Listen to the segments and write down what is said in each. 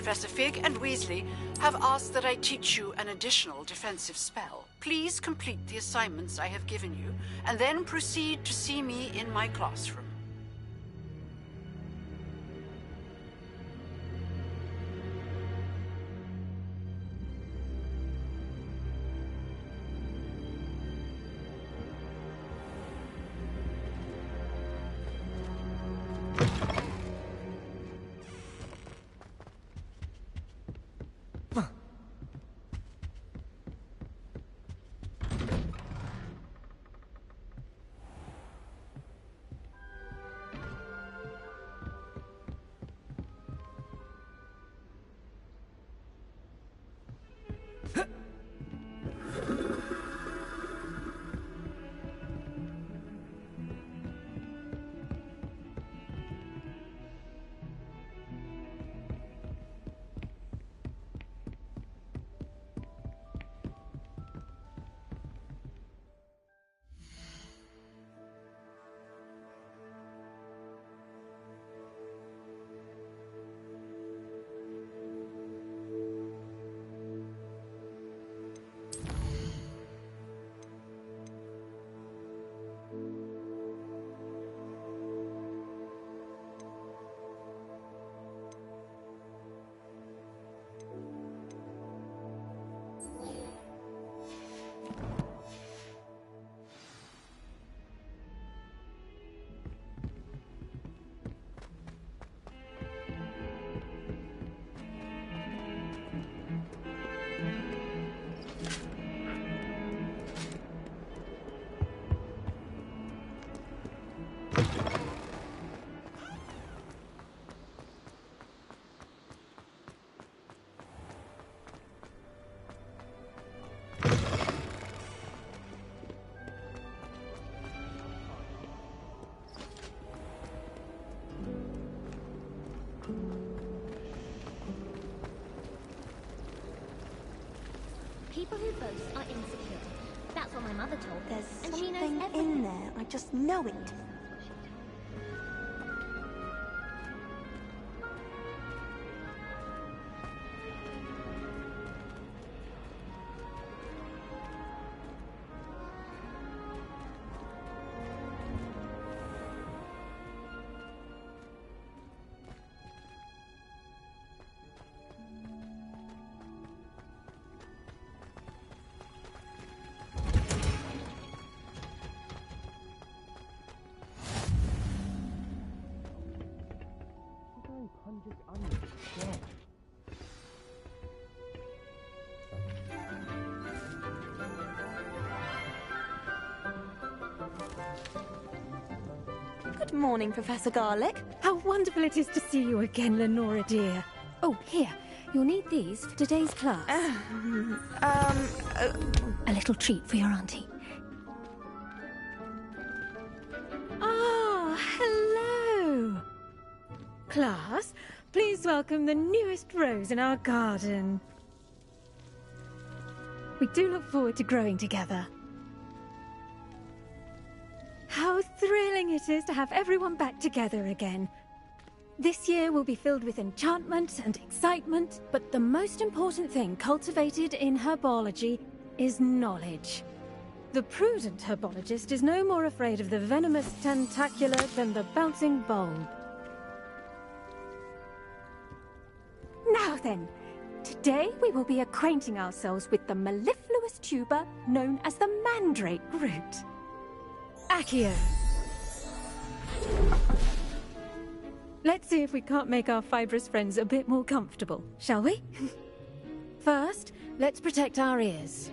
Professor Fig and Weasley have asked that I teach you an additional defensive spell. Please complete the assignments I have given you, and then proceed to see me in my classroom. People who boast are insecure. That's what my mother told me. There's And she knows something everything. in there. I just know it. Good morning, Professor Garlick. How wonderful it is to see you again, Lenora dear. Oh, here. You'll need these for today's class. A little treat for your auntie. Ah, hello. Class, please welcome the newest rose in our garden. We do look forward to growing together. How thrilling it is to have everyone back together again. This year will be filled with enchantment and excitement, but the most important thing cultivated in herbology is knowledge. The prudent herbologist is no more afraid of the venomous tentacula than the bouncing bulb. Now then, today we will be acquainting ourselves with the mellifluous tuber known as the mandrake root. Accio. Let's see if we can't make our fibrous friends a bit more comfortable, shall we? First, let's protect our ears.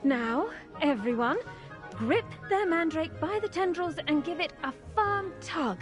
Now, everyone, grip their mandrake by the tendrils and give it a firm tug.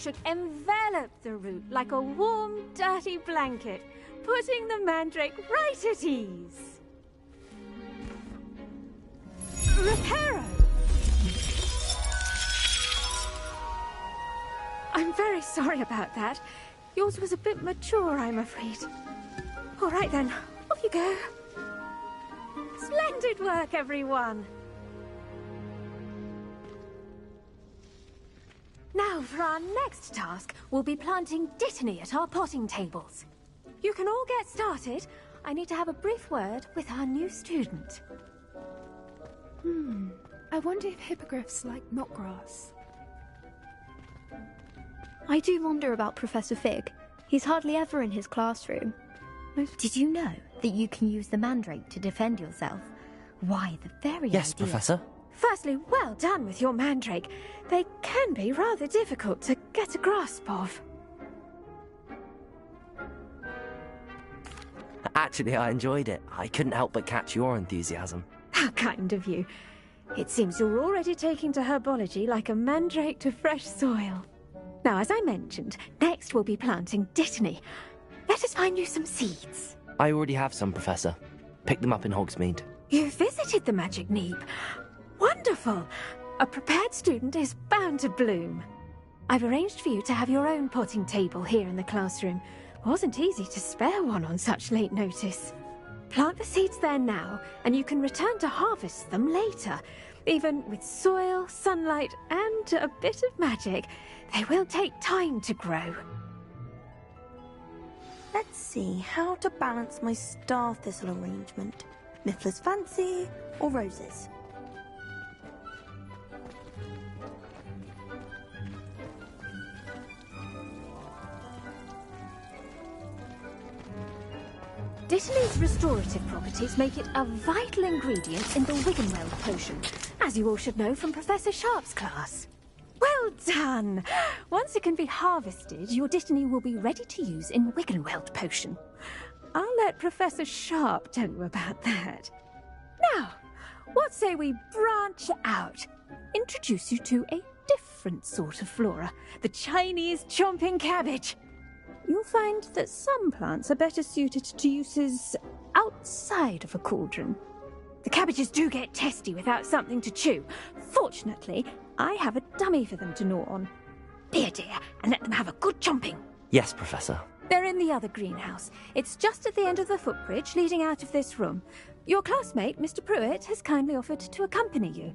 should envelop the root like a warm, dirty blanket, putting the mandrake right at ease. Reparo! I'm very sorry about that. Yours was a bit mature, I'm afraid. All right then, off you go. Splendid work, everyone! Now, for our next task, we'll be planting Dittany at our potting tables. You can all get started. I need to have a brief word with our new student. I wonder if hippogriffs like knotgrass. I do wonder about Professor Fig. He's hardly ever in his classroom. Did you know that you can use the mandrake to defend yourself? Why, the very Yes, idea... Professor. Firstly, well done with your mandrake. They can be rather difficult to get a grasp of. Actually, I enjoyed it. I couldn't help but catch your enthusiasm. How kind of you. It seems you're already taking to herbology like a mandrake to fresh soil. Now, as I mentioned, next we'll be planting Dittany. Let us find you some seeds. I already have some, Professor. Picked them up in Hogsmeade. You visited the Magic Neep. Wonderful! A prepared student is bound to bloom. I've arranged for you to have your own potting table here in the classroom. Wasn't easy to spare one on such late notice. Plant the seeds there now, and you can return to harvest them later. Even with soil, sunlight, and a bit of magic, they will take time to grow. Let's see how to balance my star thistle arrangement. Mifflin's fancy or roses? Dittany's restorative properties make it a vital ingredient in the Wiggenweld potion, as you all should know from Professor Sharp's class. Well done! Once it can be harvested, your Dittany will be ready to use in Wiggenweld potion. I'll let Professor Sharp tell you about that. Now, what say we branch out? Introduce you to a different sort of flora, the Chinese chomping cabbage. You'll find that some plants are better suited to uses outside of a cauldron. The cabbages do get testy without something to chew. Fortunately, I have a dummy for them to gnaw on. Be a dear and let them have a good chomping. Yes, Professor. They're in the other greenhouse. It's just at the end of the footbridge leading out of this room. Your classmate, Mr. Pruitt, has kindly offered to accompany you.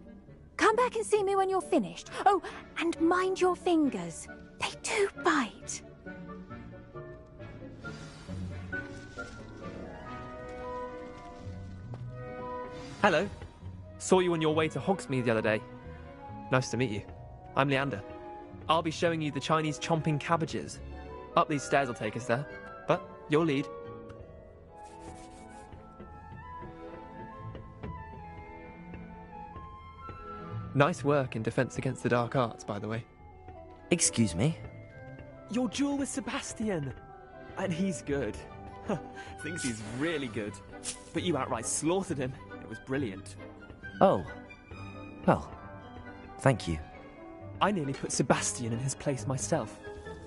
Come back and see me when you're finished. Oh, and mind your fingers. They do bite. Hello. Saw you on your way to Hogsmeade the other day. Nice to meet you. I'm Leander. I'll be showing you the Chinese chomping cabbages. Up these stairs will take us there, but you'll lead. Nice work in Defense Against the Dark Arts, by the way. Excuse me? Your duel with Sebastian! And he's good. Thinks he's really good. But you outright slaughtered him. It was brilliant. Oh. Well, thank you. I nearly put Sebastian in his place myself.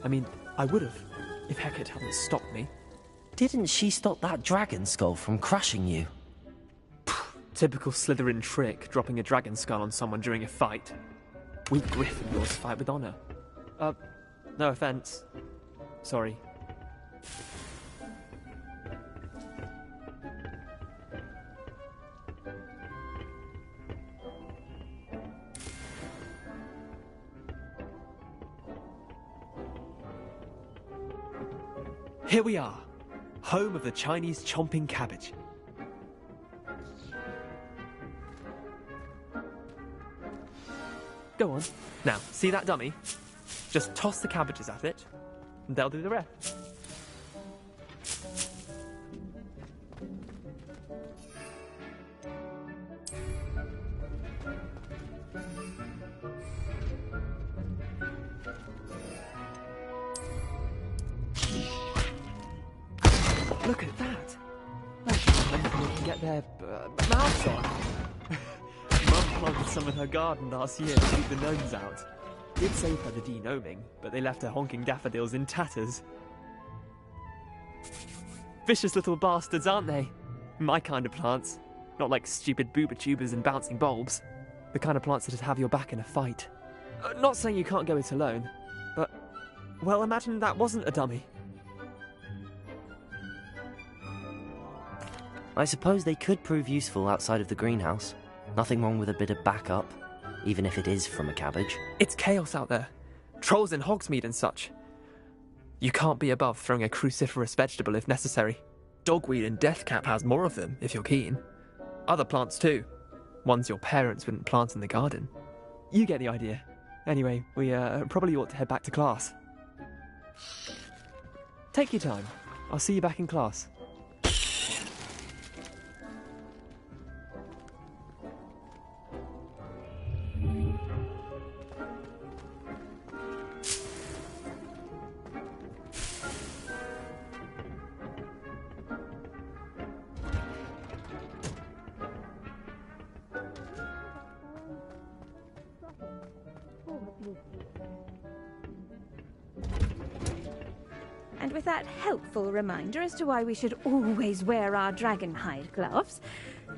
I mean, I would have, if Hecate hadn't stopped me. Didn't she stop that dragon skull from crushing you? Typical Slytherin trick, dropping a dragon skull on someone during a fight. We Gryffindors fight with honour. No offence. Sorry. Here we are, home of the Chinese chomping cabbage. Go on. Now, see that dummy? Just toss the cabbages at it, and they'll do the rest. Look at that! I can't believe they can get their mouths on. Mum planted some in her garden last year to keep the gnomes out. did save her the denoming, but they left her honking daffodils in tatters. Vicious little bastards, aren't they? My kind of plants. Not like stupid booba-tubers and bouncing bulbs. The kind of plants that'd have your back in a fight. Not saying you can't go it alone, but... well, imagine that wasn't a dummy. I suppose they could prove useful outside of the greenhouse. Nothing wrong with a bit of backup, even if it is from a cabbage. It's chaos out there. Trolls in Hogsmeade and such. You can't be above throwing a cruciferous vegetable if necessary. Dogweed and deathcap has more of them, if you're keen. Other plants too. Ones your parents wouldn't plant in the garden. You get the idea. Anyway, we probably ought to head back to class. Take your time. I'll see you back in class. And with that helpful reminder as to why we should always wear our dragon hide gloves,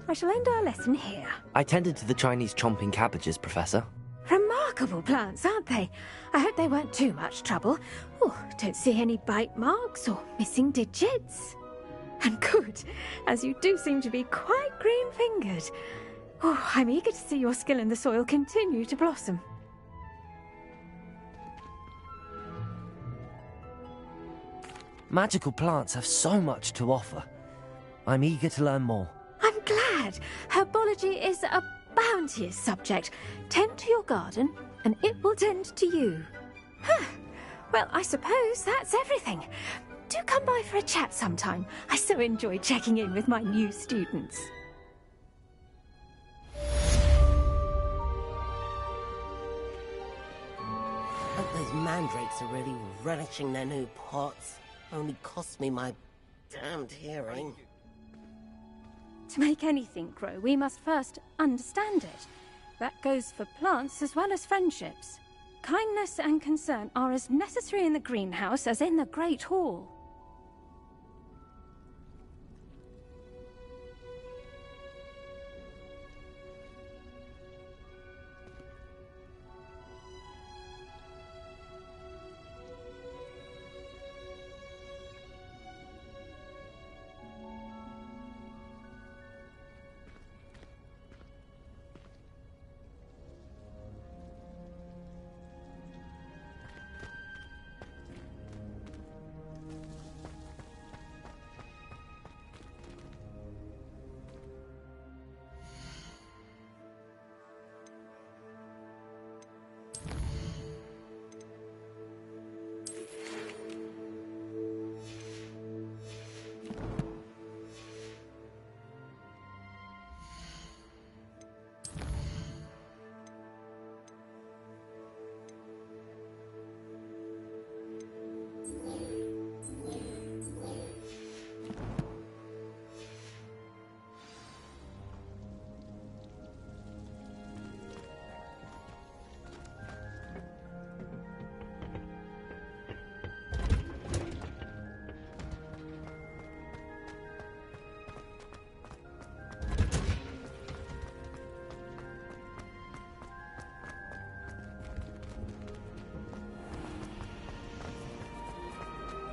I shall end our lesson here. I tended to the Chinese chomping cabbages, Professor. Remarkable plants, aren't they? I hope they weren't too much trouble. Oh, don't see any bite marks or missing digits. And good, as you do seem to be quite green-fingered. Oh, I'm eager to see your skill in the soil continue to blossom. Magical plants have so much to offer. I'm eager to learn more. I'm glad. Herbology is a bounteous subject. Tend to your garden, and it will tend to you. Huh. Well, I suppose that's everything. Do come by for a chat sometime. I so enjoy checking in with my new students. Hope those mandrakes are really relishing their new pots. Only cost me my damned hearing. To make anything grow, we must first understand it. That goes for plants as well as friendships. Kindness and concern are as necessary in the greenhouse as in the Great Hall.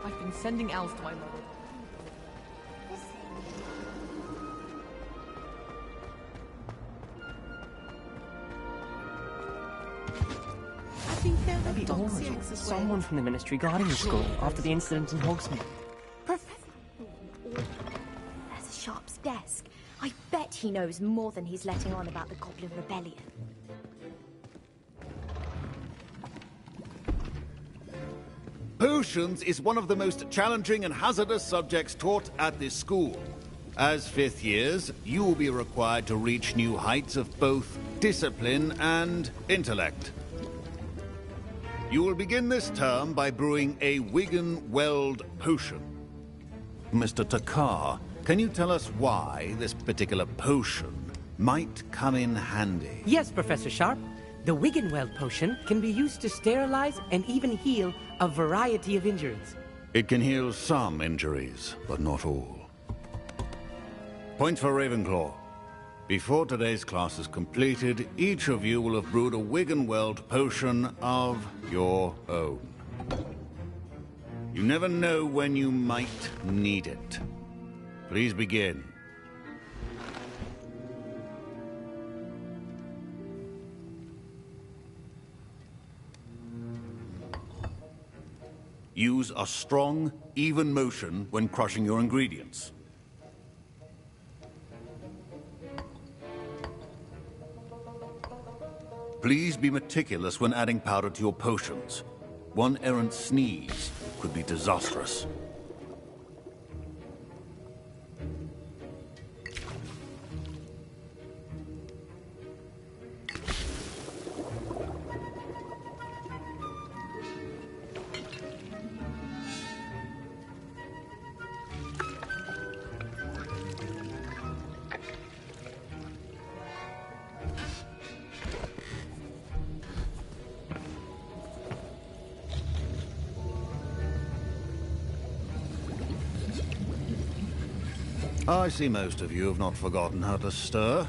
I've been sending elves to my lord. I've been filled with dogs' eggs as well. Someone from the ministry guarding the school after the incident in Hogsmeade. There's a Sharp's desk. I bet he knows more than he's letting on about the Goblin Rebellion. Potions is one of the most challenging and hazardous subjects taught at this school. As fifth years, you will be required to reach new heights of both discipline and intellect. You will begin this term by brewing a Wigan-Weld potion. Mr. Takar, can you tell us why this particular potion might come in handy? Yes, Professor Sharp. The Wiggenweld potion can be used to sterilize and even heal a variety of injuries. It can heal some injuries, but not all. Points for Ravenclaw. Before today's class is completed, each of you will have brewed a Wiggenweld potion of your own. You never know when you might need it. Please begin. Use a strong, even motion when crushing your ingredients. Please be meticulous when adding powder to your potions. One errant sneeze could be disastrous. I see most of you have not forgotten how to stir.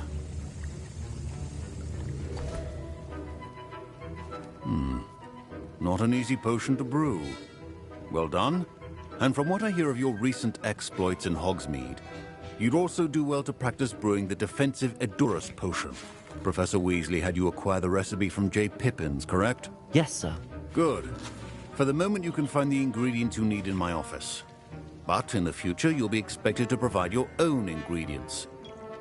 Not an easy potion to brew. Well done. And from what I hear of your recent exploits in Hogsmeade, you'd also do well to practice brewing the defensive Edurus potion. Professor Weasley had you acquire the recipe from J. Pippin's, correct? Yes, sir. Good. For the moment, you can find the ingredients you need in my office. But in the future, you'll be expected to provide your own ingredients.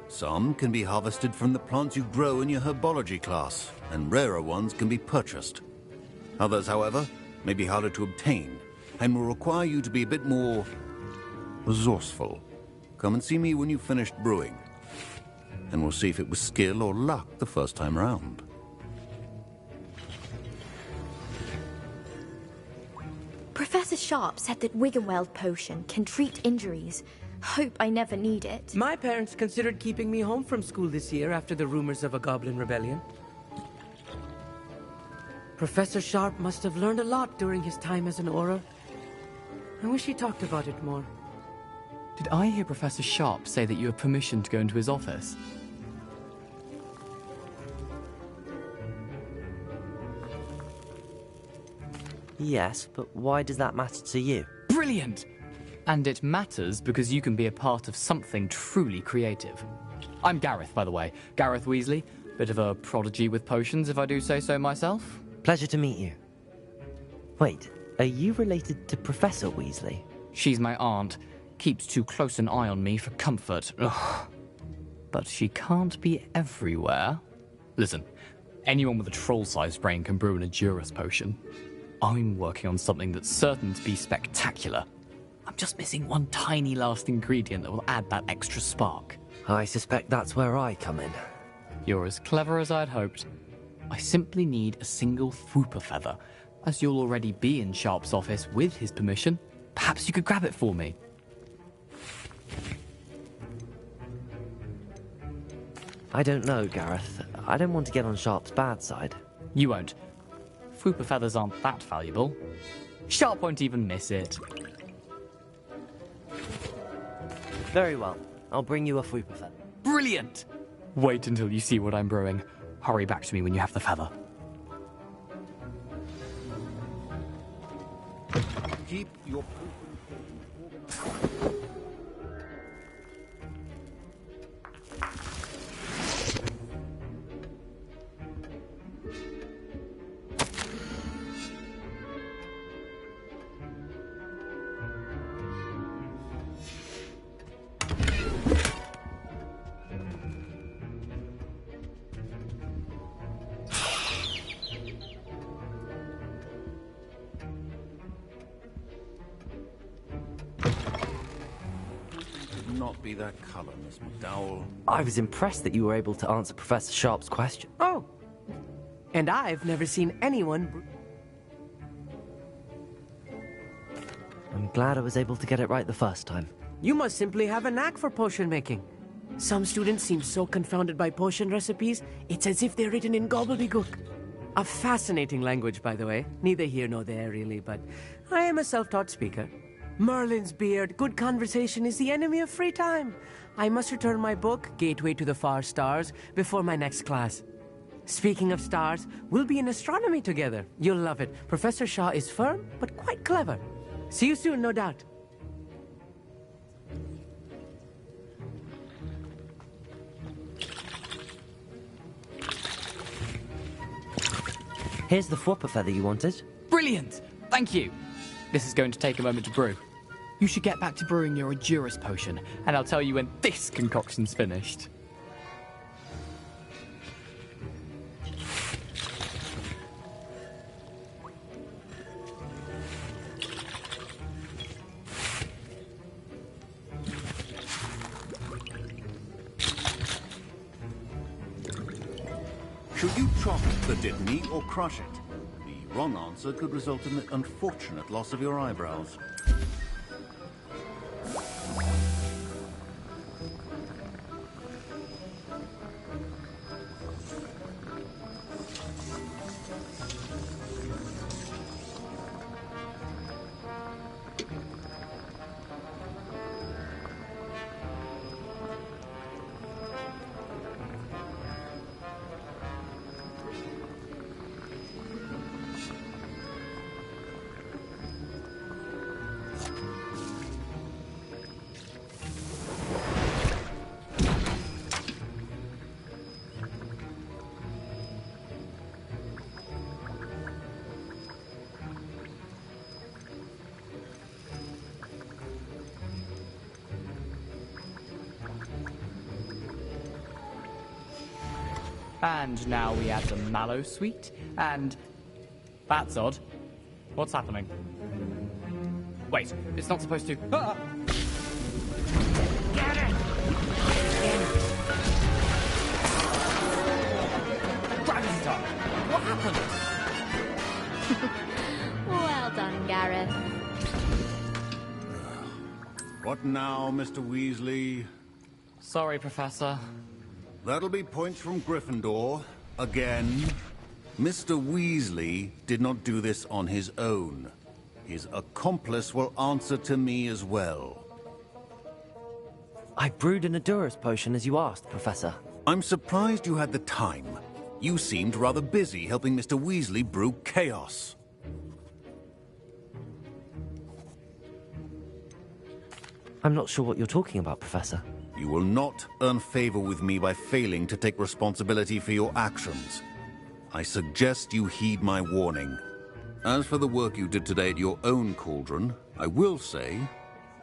Some can be harvested from the plants you grow in your herbology class, and rarer ones can be purchased. Others, however, may be harder to obtain, and will require you to be a bit more resourceful. Come and see me when you've finished brewing, and we'll see if it was skill or luck the first time round. Professor Sharp said that Wiggenweld potion can treat injuries. Hope I never need it. My parents considered keeping me home from school this year after the rumors of a goblin rebellion. Professor Sharp must have learned a lot during his time as an Auror. I wish he talked about it more. Did I hear Professor Sharp say that you have permission to go into his office? Yes, but why does that matter to you? Brilliant! And it matters because you can be a part of something truly creative. I'm Gareth, by the way. Gareth Weasley. Bit of a prodigy with potions, if I do say so myself. Pleasure to meet you. Wait, are you related to Professor Weasley? She's my aunt. Keeps too close an eye on me for comfort. Ugh. But she can't be everywhere. Listen, anyone with a troll-sized brain can brew an Edurus potion. I'm working on something that's certain to be spectacular. I'm just missing one tiny last ingredient that will add that extra spark. I suspect that's where I come in. You're as clever as I'd hoped. I simply need a single Fwooper feather. As you'll already be in Sharp's office with his permission, perhaps you could grab it for me. I don't know, Gareth. I don't want to get on Sharp's bad side. You won't. Fwooper feathers aren't that valuable. Sharp won't even miss it. Very well. I'll bring you a Fwooper feather. Brilliant! Wait until you see what I'm brewing. Hurry back to me when you have the feather. Keep your... Not be that color, Miss McDowell. I was impressed that you were able to answer Professor Sharp's question. Oh! And I've never seen anyone... I'm glad I was able to get it right the first time. You must simply have a knack for potion making. Some students seem so confounded by potion recipes, it's as if they're written in gobbledygook. A fascinating language, by the way. Neither here nor there, really, but I am a self-taught speaker. Merlin's beard, good conversation is the enemy of free time. I must return my book, Gateway to the Far Stars, before my next class. Speaking of stars, we'll be in astronomy together. You'll love it. Professor Shaw is firm, but quite clever. See you soon, no doubt. Here's the Fwopper feather you wanted. Brilliant! Thank you! This is going to take a moment to brew. You should get back to brewing your Edurus potion, and I'll tell you when this concoction's finished. Should you chop the Dittany or crush it? The wrong answer could result in the unfortunate loss of your eyebrows. And now we add the mallow sweet, and... That's odd. What's happening? Wait, it's not supposed to... Ah! Get it! Gravity time! What happened? Well done, Gareth. What now, Mr. Weasley? Sorry, Professor. That'll be points from Gryffindor. Again. Mr. Weasley did not do this on his own. His accomplice will answer to me as well. I brewed an Edurus potion as you asked, Professor. I'm surprised you had the time. You seemed rather busy helping Mr. Weasley brew chaos. I'm not sure what you're talking about, Professor. You will not earn favor with me by failing to take responsibility for your actions. I suggest you heed my warning. As for the work you did today at your own cauldron, I will say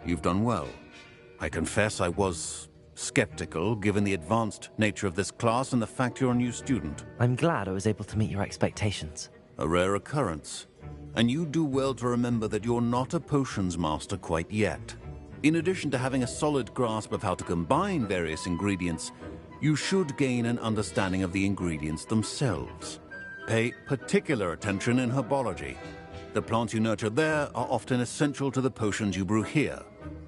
you've done well. I confess I was skeptical, given the advanced nature of this class and the fact you're a new student. I'm glad I was able to meet your expectations. A rare occurrence. And you do well to remember that you're not a potions master quite yet. In addition to having a solid grasp of how to combine various ingredients, you should gain an understanding of the ingredients themselves. Pay particular attention in herbology. The plants you nurture there are often essential to the potions you brew here.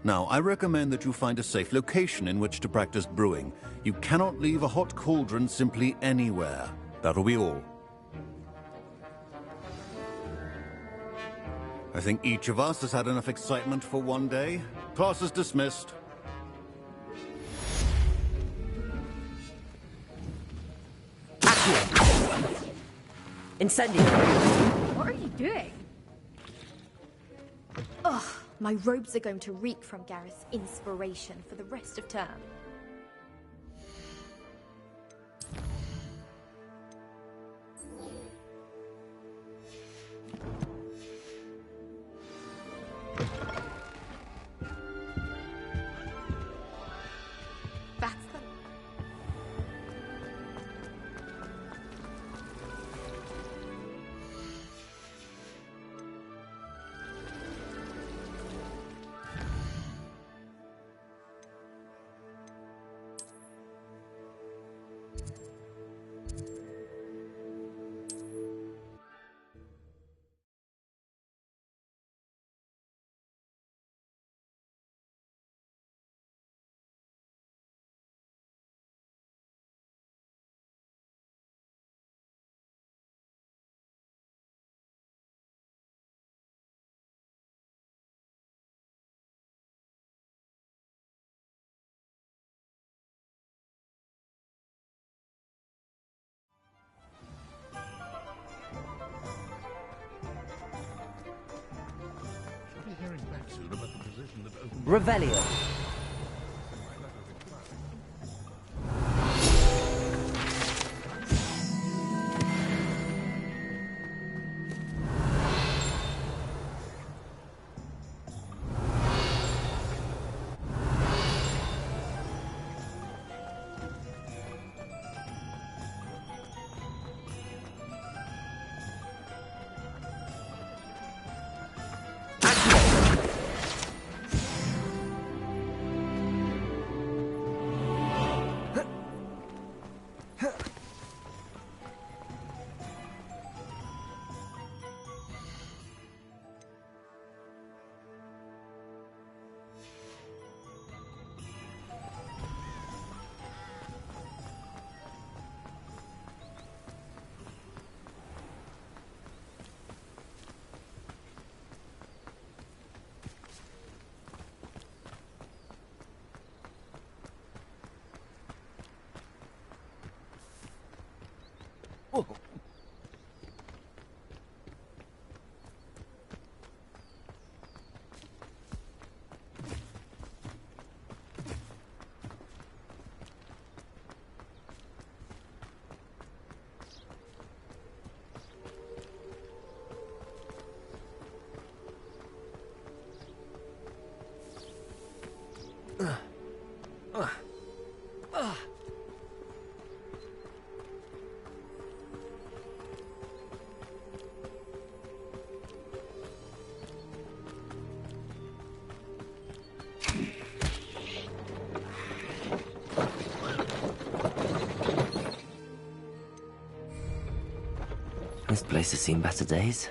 Now, I recommend that you find a safe location in which to practice brewing. You cannot leave a hot cauldron simply anywhere. That'll be all. I think each of us has had enough excitement for one day. Class is dismissed. Incendio! What are you doing? Ugh, my robes are going to reek from Gareth's inspiration for the rest of term. That's the... Revelio. This place has seen better days.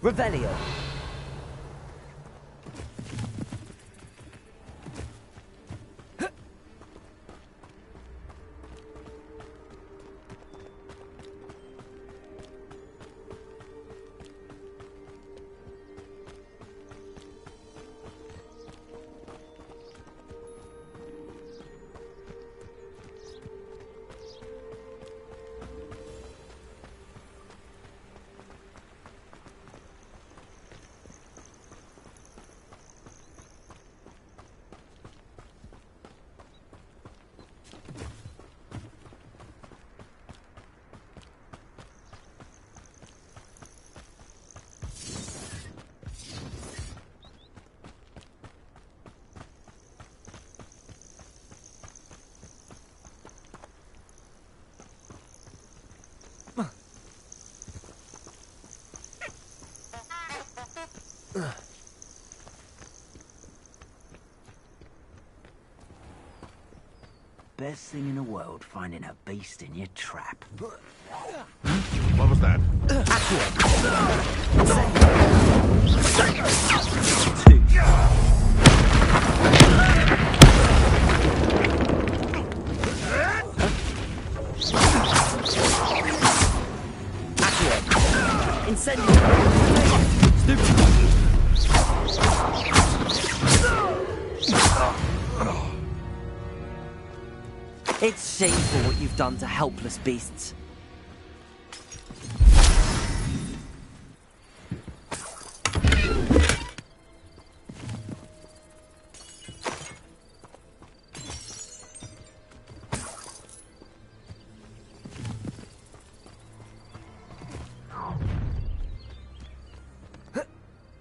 Revelio. Best thing in the world, finding a beast in your trap. What was that? It's shameful what you've done to helpless beasts.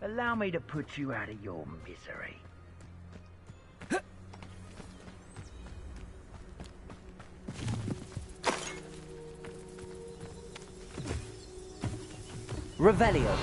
Allow me to put you out of your misery. Revelio.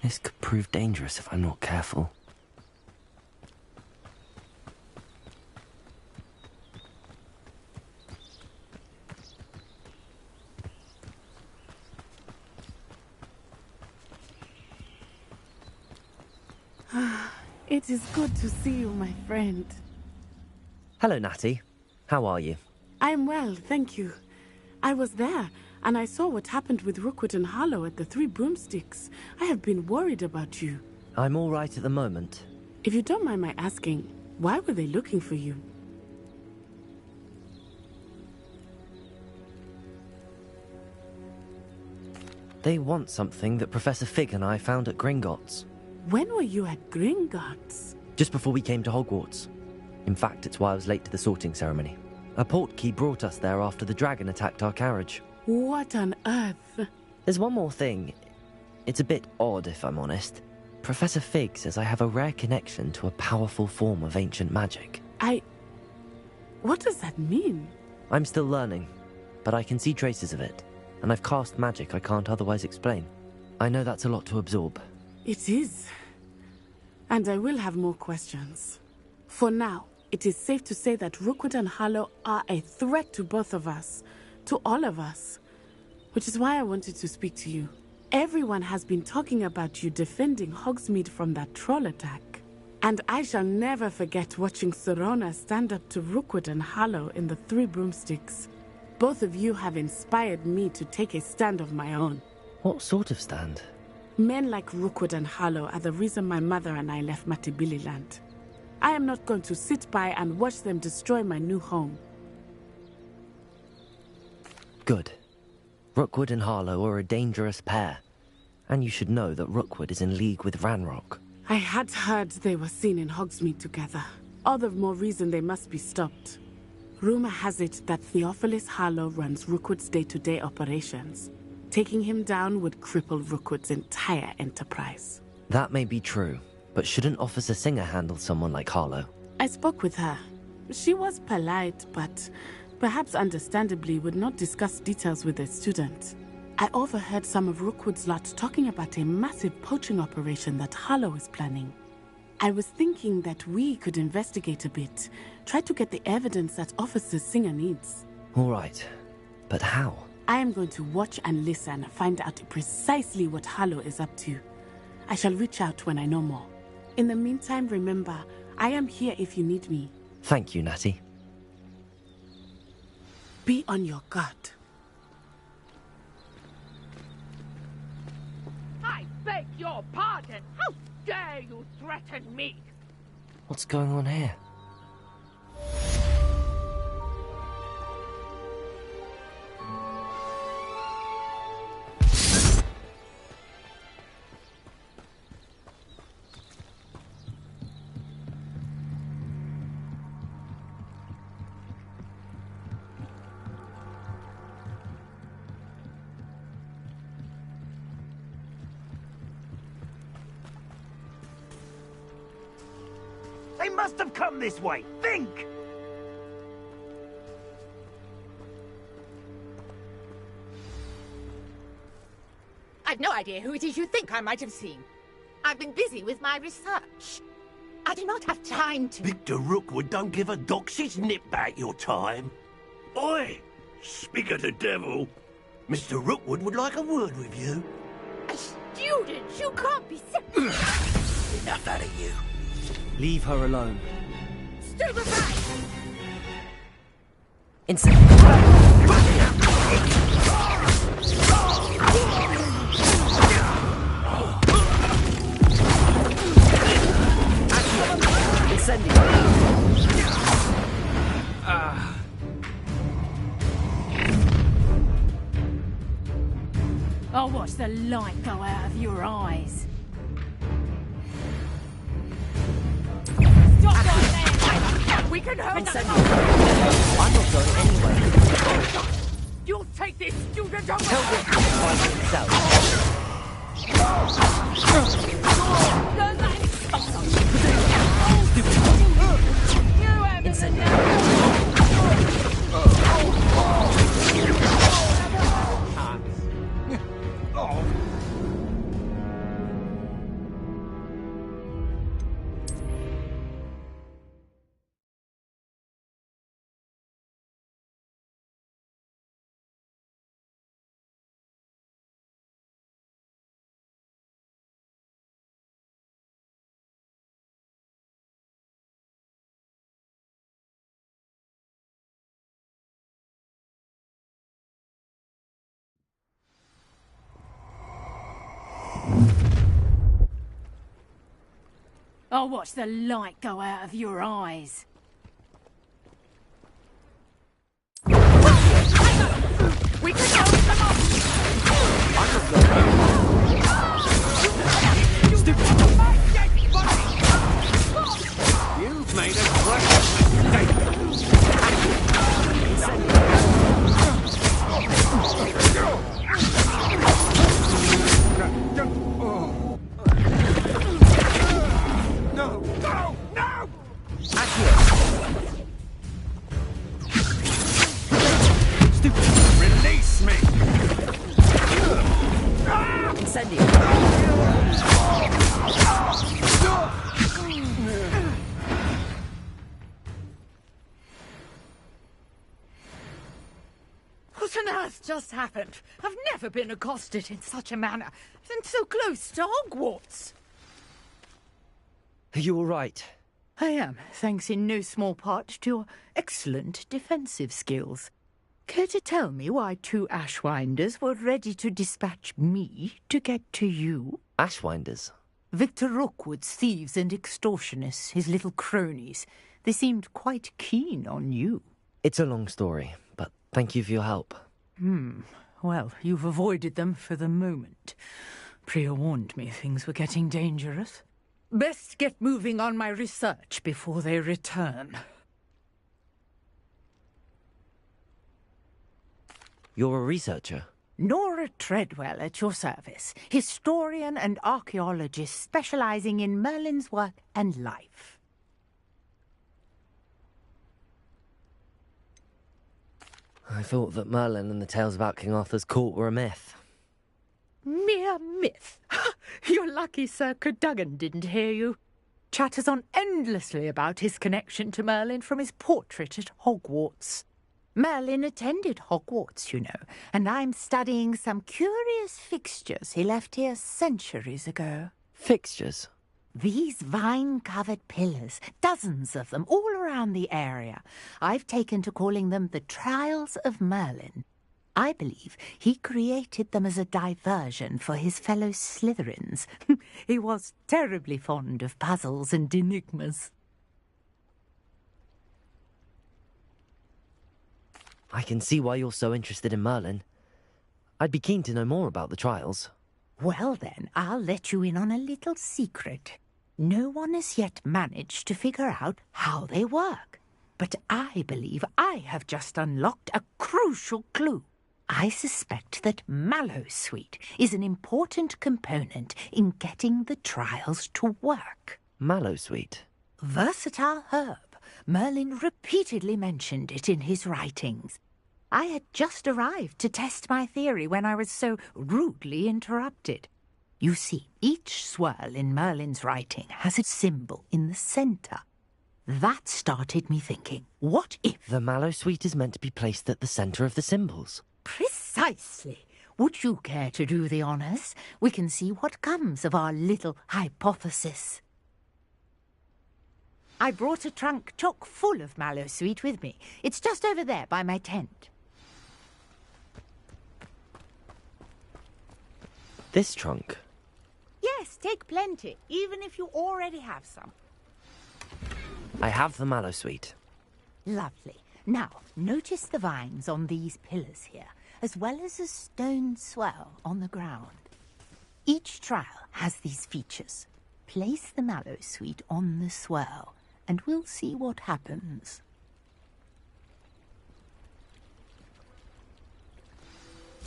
This could prove dangerous if I'm not careful. It is good to see you, my friend. Hello, Natty. How are you? I'm well, thank you. I was there, and I saw what happened with Rookwood and Harlow at the Three Broomsticks. I have been worried about you. I'm all right at the moment. If you don't mind my asking, why were they looking for you? They want something that Professor Fig and I found at Gringotts. When were you at Gringotts? Just before we came to Hogwarts. In fact, it's why I was late to the sorting ceremony. A portkey brought us there after the dragon attacked our carriage. What on earth? There's one more thing. It's a bit odd, if I'm honest. Professor Fig says I have a rare connection to a powerful form of ancient magic. What does that mean? I'm still learning, but I can see traces of it, and I've cast magic I can't otherwise explain. I know that's a lot to absorb. It is. And I will have more questions. For now, it is safe to say that Rookwood and Harlow are a threat to both of us. To all of us. Which is why I wanted to speak to you. Everyone has been talking about you defending Hogsmeade from that troll attack. And I shall never forget watching Serona stand up to Rookwood and Harlow in the Three Broomsticks. Both of you have inspired me to take a stand of my own. What sort of stand? Men like Rookwood and Harlow are the reason my mother and I left Matabeleland. I am not going to sit by and watch them destroy my new home. Good. Rookwood and Harlow are a dangerous pair. And you should know that Rookwood is in league with Ranrock. I had heard they were seen in Hogsmeade together. all the more reason they must be stopped. Rumor has it that Theophilus Harlow runs Rookwood's day-to-day operations. Taking him down would cripple Rookwood's entire enterprise. That may be true, but shouldn't Officer Singer handle someone like Harlow? I spoke with her. She was polite, but perhaps understandably would not discuss details with a student. I overheard some of Rookwood's lot talking about a massive poaching operation that Harlow is planning. I was thinking that we could investigate a bit, try to get the evidence that Officer Singer needs. All right, but how? I am going to watch and listen, find out precisely what Harlow is up to. I shall reach out when I know more. In the meantime, remember, I am here if you need me. Thank you, Natty. Be on your guard. I beg your pardon! How dare you threaten me? What's going on here? They must have come this way. Think! I've no idea who it is you think I might have seen. I've been busy with my research. I do not have time to... Victor Rookwood don't give a doxy's nip back your time. Oi! Speak of the devil. Mr. Rookwood would like a word with you. A student? You can't be... Enough out of you. Leave her alone. Stupefy! I'll watch the light go out of your eyes. Stop right there! We can hold that. I'm not going anywhere. You'll take this student over! Tell Rick to find himself. I'll watch the light go out of your eyes. We can hold them off! You've made a great No! No! No! Release me! Incendio! What on earth just happened? I've never been accosted in such a manner, and so close to Hogwarts. Are you all right? I am, thanks in no small part to your excellent defensive skills. Care to tell me why two Ashwinders were ready to dispatch me to get to you? Ashwinders? Victor Rookwood's thieves and extortionists, his little cronies. They seemed quite keen on you. It's a long story, but thank you for your help. Well, you've avoided them for the moment. Priya warned me things were getting dangerous. Best get moving on my research before they return. You're a researcher? Nora Treadwell at your service, historian and archaeologist specializing in Merlin's work and life. I thought that Merlin and the tales about King Arthur's court were a myth. Mere myth. You're lucky Sir Cadogan didn't hear you. Chatters on endlessly about his connection to Merlin from his portrait at Hogwarts. Merlin attended Hogwarts, you know, and I'm studying some curious fixtures he left here centuries ago. Fixtures? These vine-covered pillars, dozens of them, all around the area. I've taken to calling them the Trials of Merlin. I believe he created them as a diversion for his fellow Slytherins. He was terribly fond of puzzles and enigmas. I can see why you're so interested in Merlin. I'd be keen to know more about the trials. Well then, I'll let you in on a little secret. No one has yet managed to figure out how they work. But I believe I have just unlocked a crucial clue. I suspect that Mallowsweet is an important component in getting the trials to work. Mallowsweet? Versatile herb. Merlin repeatedly mentioned it in his writings. I had just arrived to test my theory when I was so rudely interrupted. You see, each swirl in Merlin's writing has a symbol in the centre. That started me thinking, what if... The Mallowsweet is meant to be placed at the centre of the symbols. Precisely. Would you care to do the honours? We can see what comes of our little hypothesis. I brought a trunk chock full of Mallowsweet with me. It's just over there by my tent. This trunk? Yes, take plenty, even if you already have some. I have the Mallowsweet. Lovely. Now, notice the vines on these pillars here, as well as a stone swell on the ground. Each trial has these features. Place the Mallowsweet on the swirl, and we'll see what happens.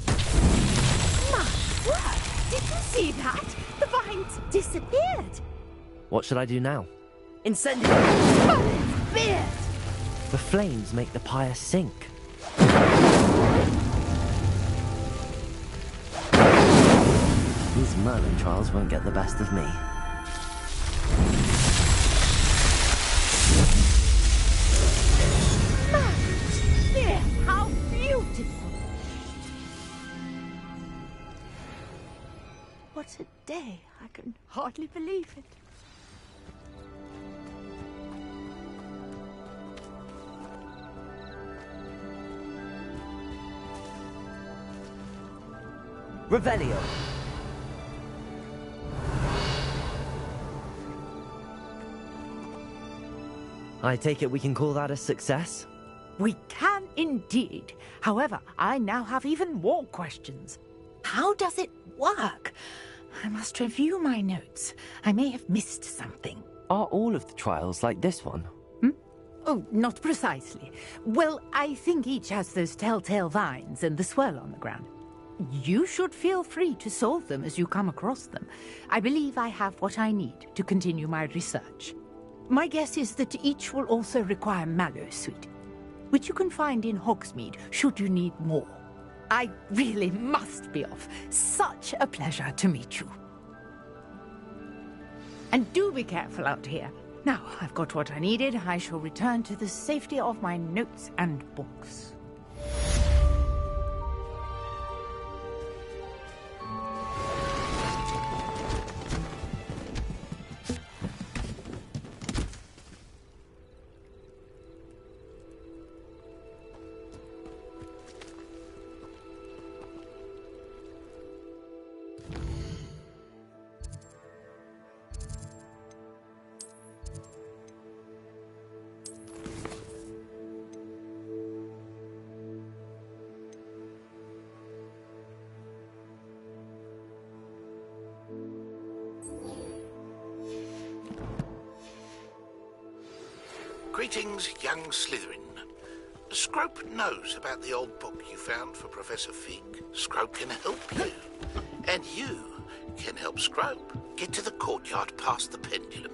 My word! Did you see that? The vines disappeared! What should I do now? Incendiary! Merlin's beard! The flames make the pyre sink. These Merlin trials won't get the best of me. Merlin's beard! How beautiful! What a day! I can hardly believe it. Revelio. I take it we can call that a success? We can indeed. However, I now have even more questions. How does it work? I must review my notes. I may have missed something. Are all of the trials like this one? Oh, not precisely. Well, I think each has those telltale vines and the swirl on the ground. You should feel free to solve them as you come across them. I believe I have what I need to continue my research. My guess is that each will also require Mallowsweet, which you can find in Hogsmeade should you need more. I really must be off. Such a pleasure to meet you. And do be careful out here. Now I've got what I needed, I shall return to the safety of my notes and books. Greetings, young Slytherin. Scrope knows about the old book you found for Professor Fig. Scrope can help you. And you can help Scrope get to the courtyard past the pendulum.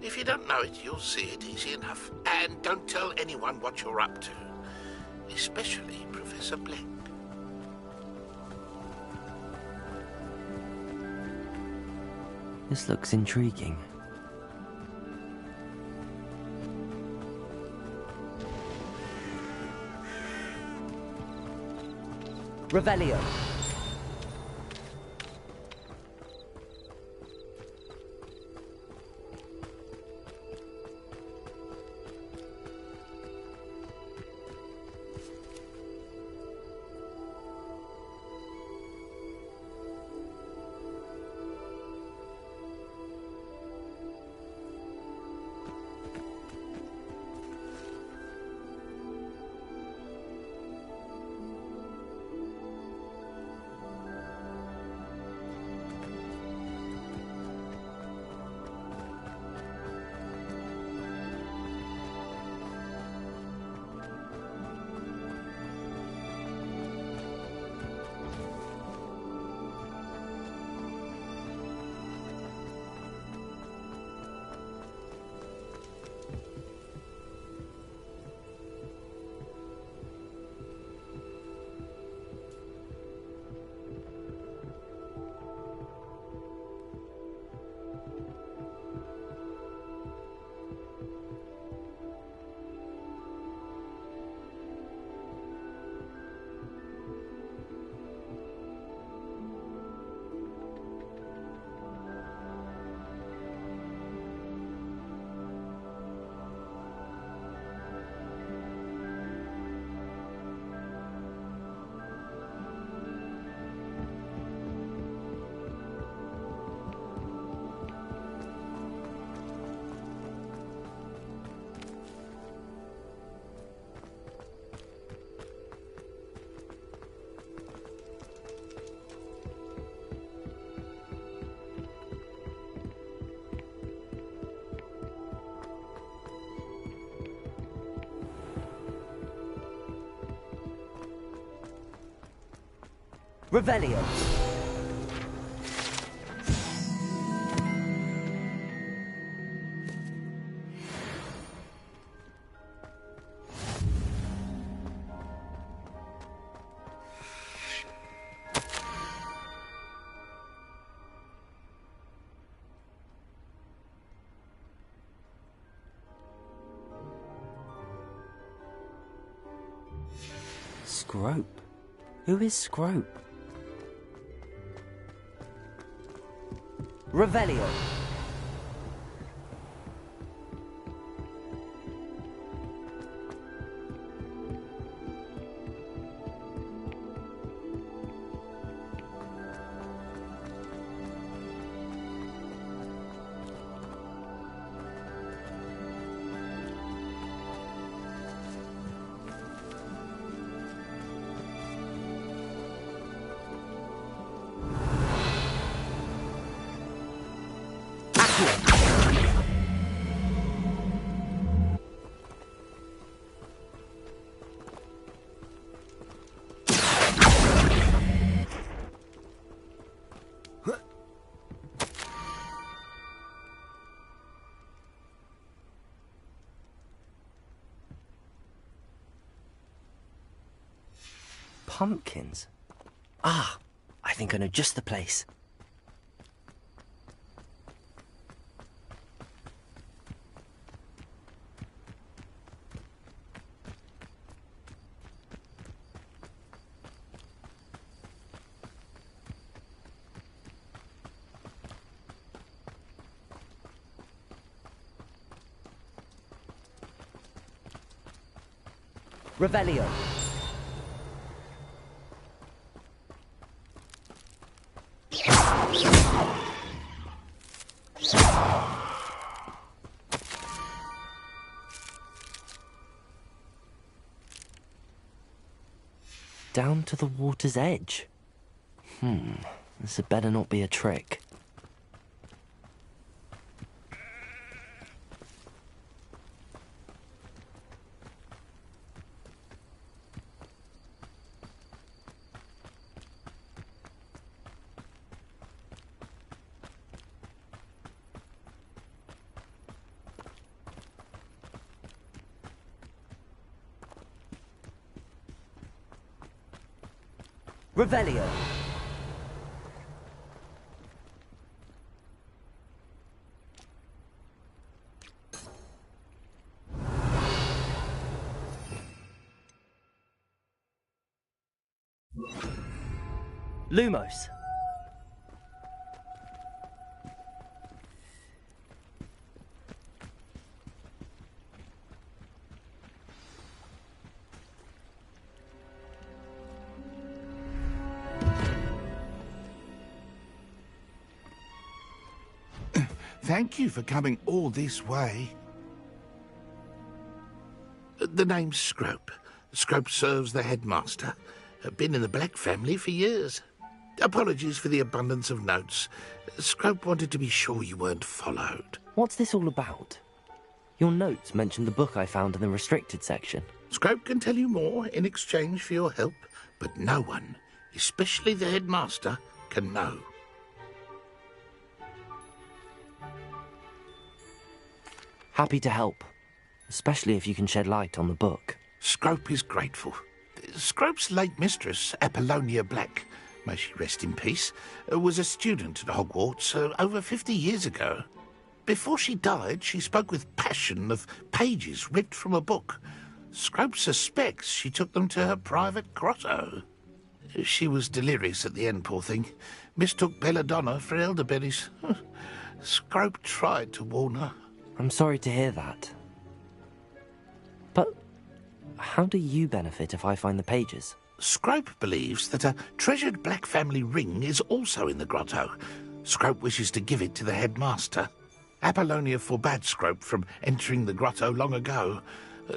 If you don't know it, you'll see it easy enough. And don't tell anyone what you're up to. Especially Professor Black. This looks intriguing. Revelio. Revelio. Scrope? Who is Scrope? Revelio. Pumpkins? Ah, I think I know just the place. Revelio. Down to the water's edge. This had better not be a trick. Revelio. Lumos. Thank you for coming all this way. The name's Scrope. Scrope serves the headmaster. Been in the Black family for years. Apologies for the abundance of notes. Scrope wanted to be sure you weren't followed. What's this all about? Your notes mentioned the book I found in the restricted section. Scrope can tell you more in exchange for your help, but no one, especially the headmaster, can know. Happy to help, especially if you can shed light on the book. Scrope is grateful. Scrope's late mistress, Apollonia Black, may she rest in peace, was a student at Hogwarts over 50 years ago. Before she died, she spoke with passion of pages ripped from a book. Scrope suspects she took them to her private grotto. She was delirious at the end, poor thing. Mistook belladonna for elderberries. Scrope tried to warn her. I'm sorry to hear that. But how do you benefit if I find the pages? Scrope believes that a treasured Black family ring is also in the grotto. Scrope wishes to give it to the headmaster. Apollonia forbade Scrope from entering the grotto long ago.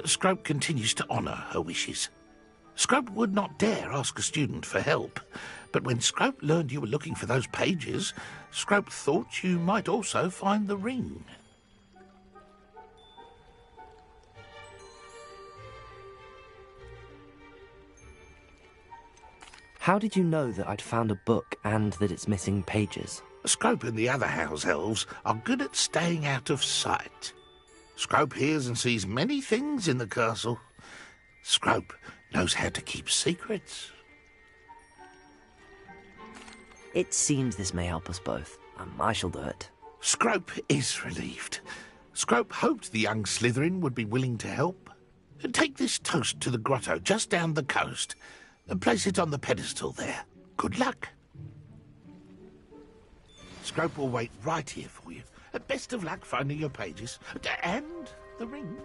Scrope continues to honour her wishes. Scrope would not dare ask a student for help, but when Scrope learned you were looking for those pages, Scrope thought you might also find the ring. How did you know that I'd found a book and that it's missing pages? Scrope and the other house elves are good at staying out of sight. Scrope hears and sees many things in the castle. Scrope knows how to keep secrets. It seems this may help us both. I shall do it. Scrope is relieved. Scrope hoped the young Slytherin would be willing to help. Take this toast to the grotto just down the coast and place it on the pedestal there. Good luck. Scrope will wait right here for you. Best of luck finding your pages. And the ring.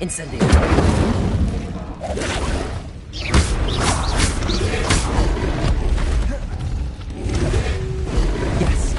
Incendio. Yes.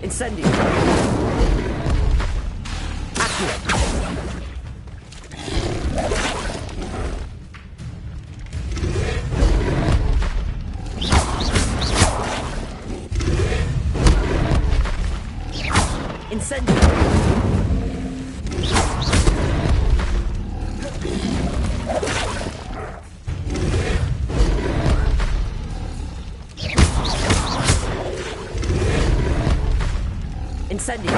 Incendio. Accio. Incendio. Incendio.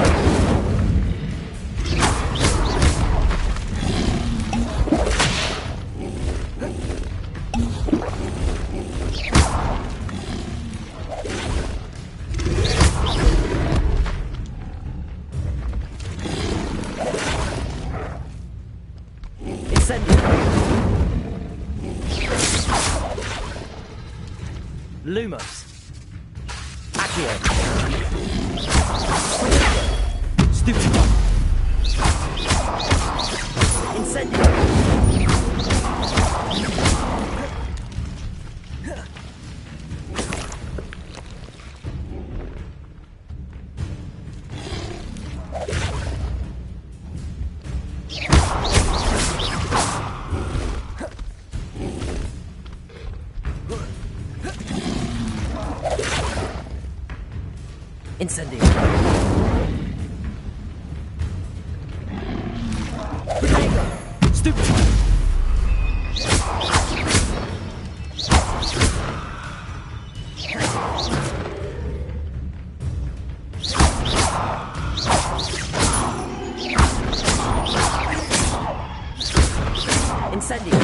Incendio. Lumos. Accio. Stupid one. Incendio. Incendio. Stupid. Incendio.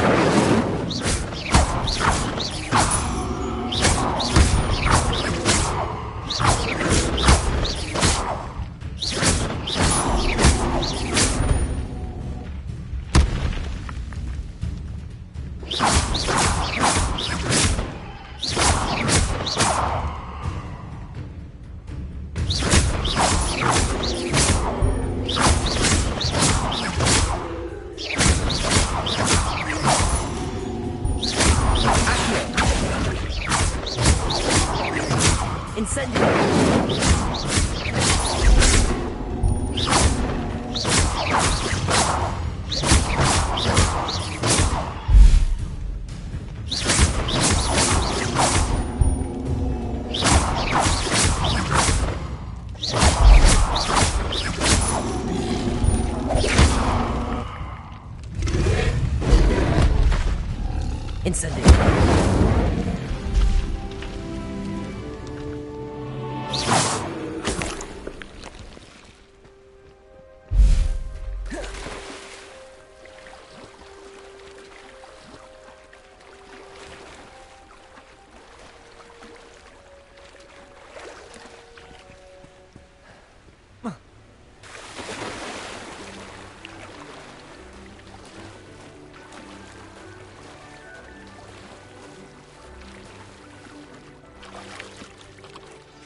Incendio.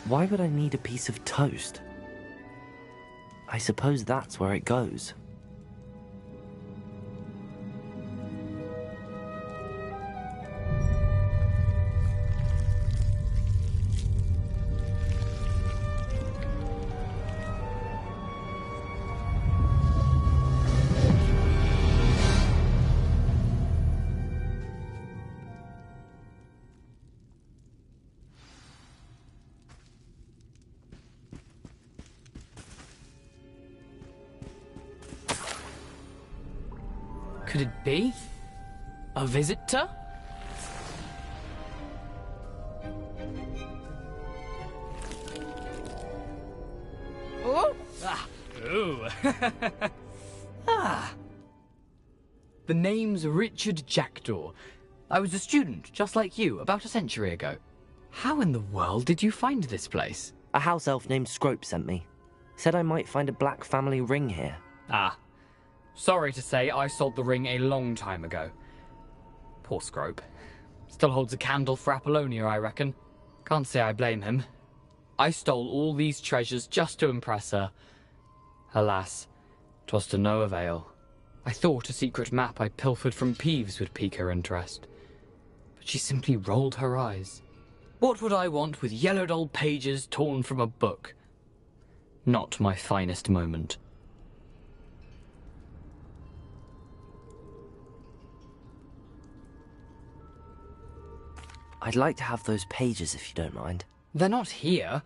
Why would I need a piece of toast? I suppose that's where it goes. Could it be? A visitor? Oh! Ah! Ooh! Ah! The name's Richard Jackdaw. I was a student, just like you, about a century ago. How in the world did you find this place? A house elf named Scrope sent me. Said I might find a black family ring here. Ah. Sorry to say, I sold the ring a long time ago. Poor Scrope. Still holds a candle for Apollonia, I reckon. Can't say I blame him. I stole all these treasures just to impress her. Alas, 'twas to no avail. I thought a secret map I pilfered from Peeves would pique her interest. But she simply rolled her eyes. What would I want with yellowed old pages torn from a book? Not my finest moment. I'd like to have those pages if you don't mind. They're not here.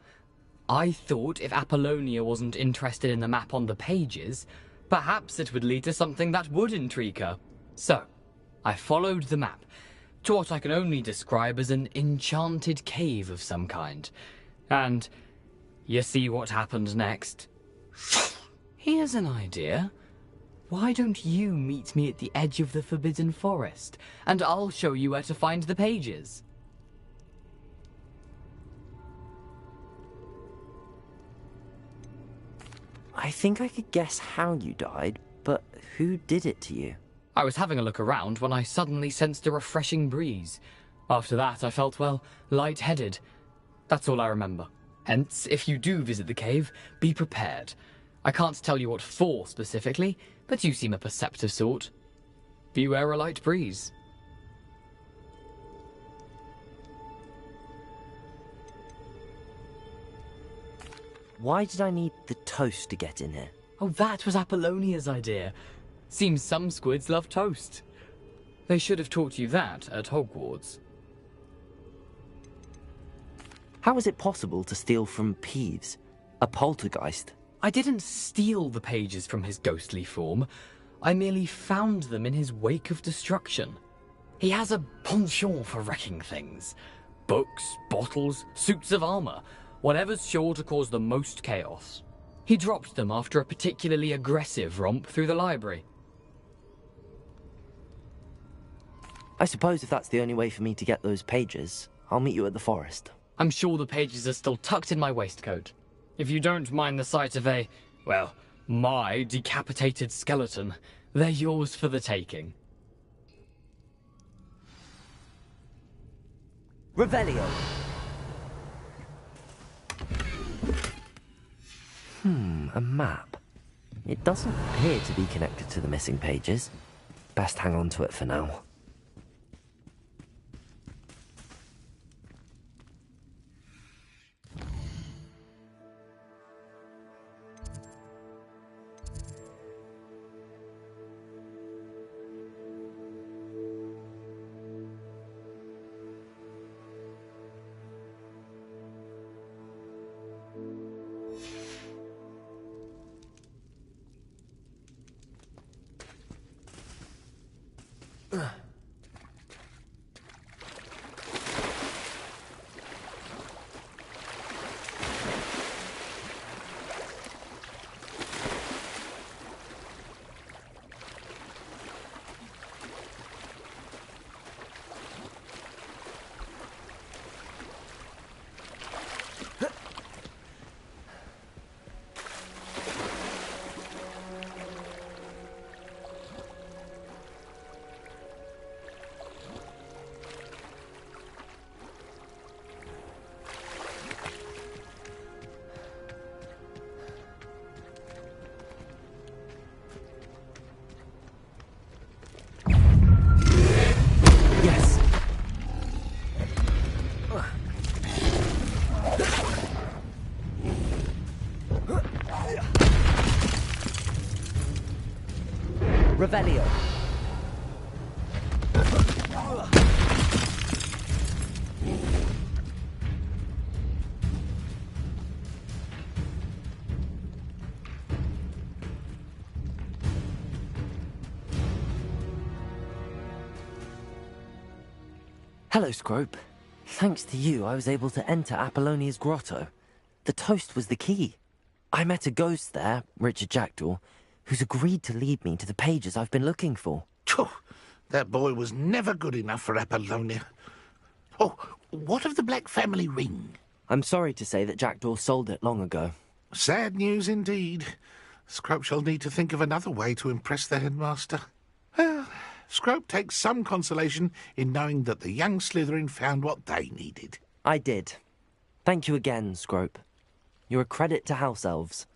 I thought if Apollonia wasn't interested in the map on the pages, perhaps it would lead to something that would intrigue her. So, I followed the map to what I can only describe as an enchanted cave of some kind. And you see what happened next? Here's an idea. Why don't you meet me at the edge of the Forbidden Forest, and I'll show you where to find the pages? I think I could guess how you died, but who did it to you? I was having a look around when I suddenly sensed a refreshing breeze. After that, I felt, well, lightheaded. That's all I remember. Hence, if you do visit the cave, be prepared. I can't tell you what for specifically, but you seem a perceptive sort. Beware a light breeze. Why did I need the toast to get in here? Oh, that was Apollonia's idea. Seems some squids love toast. They should have taught you that at Hogwarts. How is it possible to steal from Peeves, a poltergeist? I didn't steal the pages from his ghostly form. I merely found them in his wake of destruction. He has a penchant for wrecking things. Books, bottles, suits of armor, whatever's sure to cause the most chaos. He dropped them after a particularly aggressive romp through the library. I suppose if that's the only way for me to get those pages, I'll meet you at the forest. I'm sure the pages are still tucked in my waistcoat. If you don't mind the sight of a, well, my decapitated skeleton, they're yours for the taking. Revelio! A map. It doesn't appear to be connected to the missing pages. Best hang on to it for now. Revelio. Hello, Scrope. Thanks to you, I was able to enter Apollonia's grotto. The toast was the key. I met a ghost there, Richard Jackdaw, who's agreed to lead me to the pages I've been looking for. Phew, that boy was never good enough for Apollonia. Oh, what of the Black family ring? I'm sorry to say that Jackdaw sold it long ago. Sad news indeed. Scrope shall need to think of another way to impress the headmaster. Well, Scrope takes some consolation in knowing that the young Slytherin found what they needed. I did. Thank you again, Scrope. You're a credit to House Elves.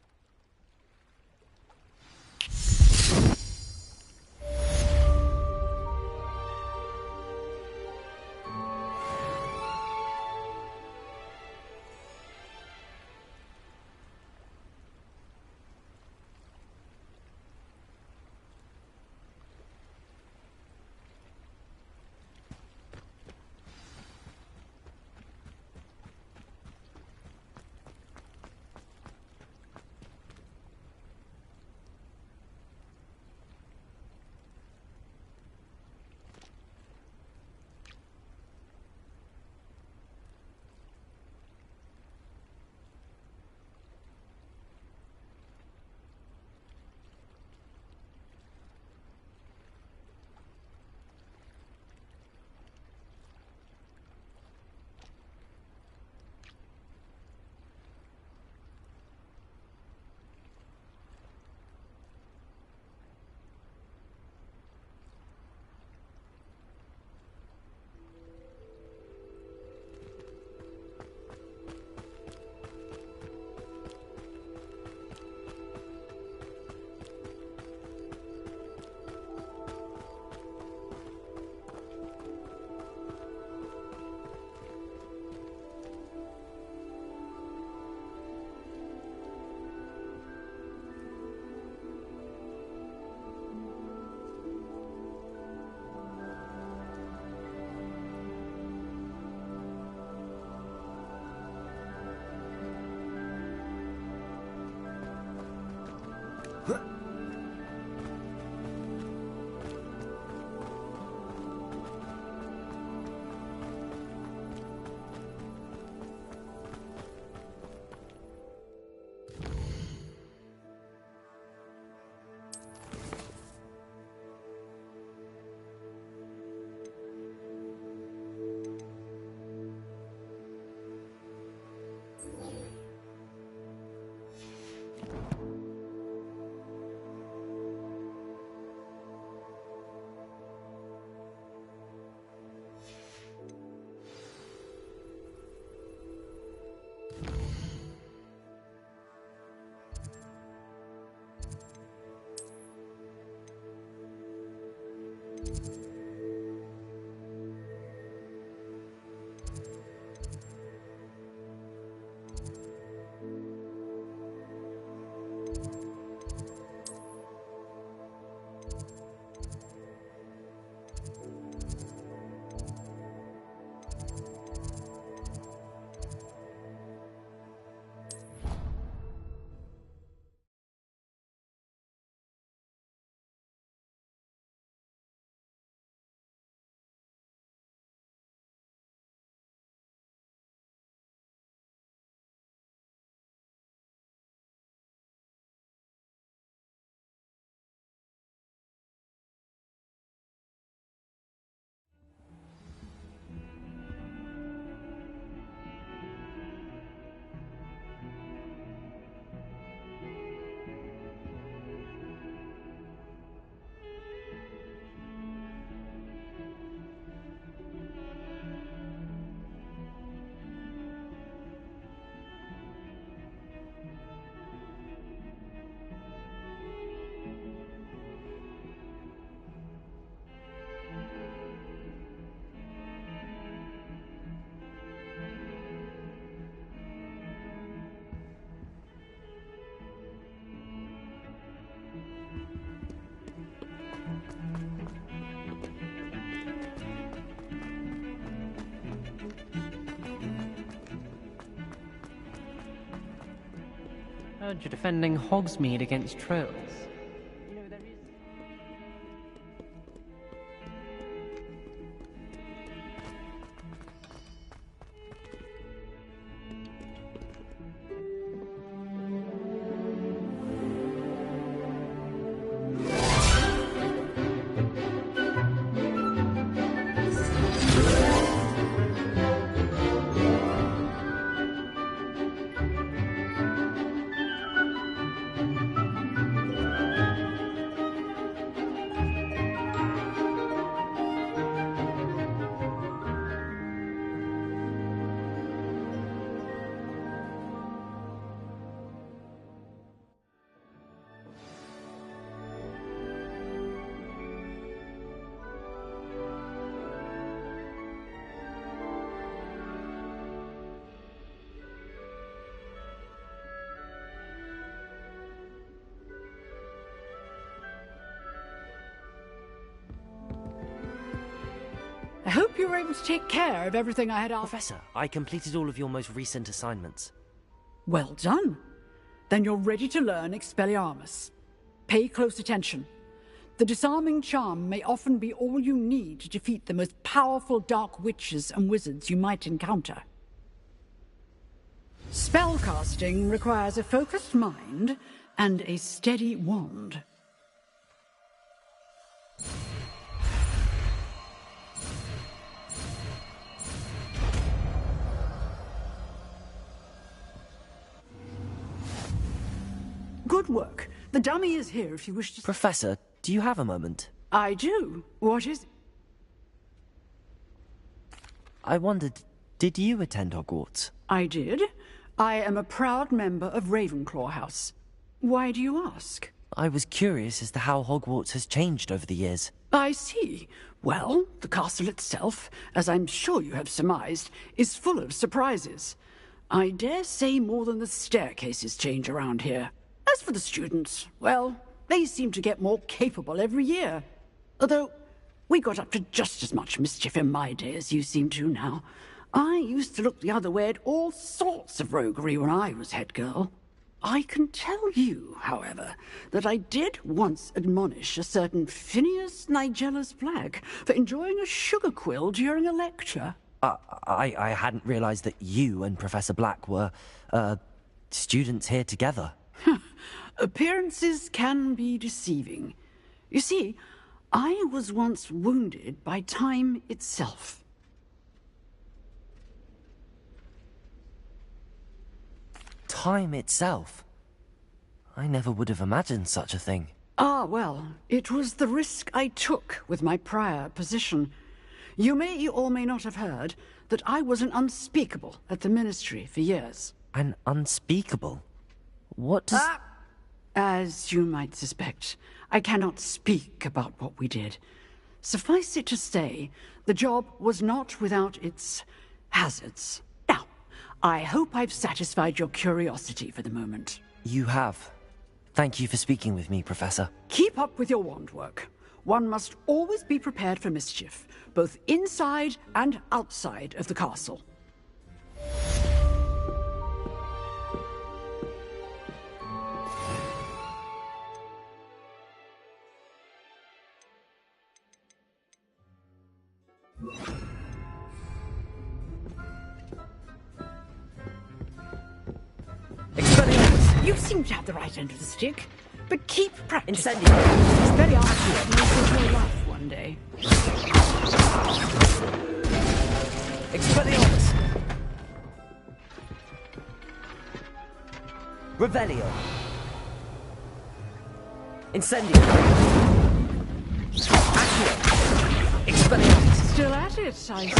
Heard you're defending Hogsmeade against trolls. I hope you were able to take care of everything I had asked. Professor, I completed all of your most recent assignments. Well done. Then you're ready to learn Expelliarmus. Pay close attention. The disarming charm may often be all you need to defeat the most powerful dark witches and wizards you might encounter. Spellcasting requires a focused mind and a steady wand. Good work. The dummy is here if you wish to... Professor, do you have a moment? I do. What is... I wondered, did you attend Hogwarts? I did. I am a proud member of Ravenclaw House. Why do you ask? I was curious as to how Hogwarts has changed over the years. I see. Well, the castle itself, as I'm sure you have surmised, is full of surprises. I dare say more than the staircases change around here. As for the students, well, they seem to get more capable every year. Although, we got up to just as much mischief in my day as you seem to now. I used to look the other way at all sorts of roguery when I was head girl. I can tell you, however, that I did once admonish a certain Phineas Nigellus Black for enjoying a sugar quill during a lecture. I hadn't realized that you and Professor Black were, students here together. Appearances can be deceiving. You see, I was once wounded by time itself. Time itself? I never would have imagined such a thing. Ah, well, it was the risk I took with my prior position. You may or may not have heard that I was an unspeakable at the Ministry for years. An unspeakable? What does... As you might suspect, I cannot speak about what we did. Suffice it to say, the job was not without its hazards. Now, I hope I've satisfied your curiosity for the moment. You have. Thank you for speaking with me, Professor. Keep up with your wand work. One must always be prepared for mischief, both inside and outside of the castle. You seem to have the right end of the stick, but keep practicing. Expelliarmus may save your life one day. Expelliarmus! Revelio! Incendio! Accio! Expelliarmus! Still at it, I see.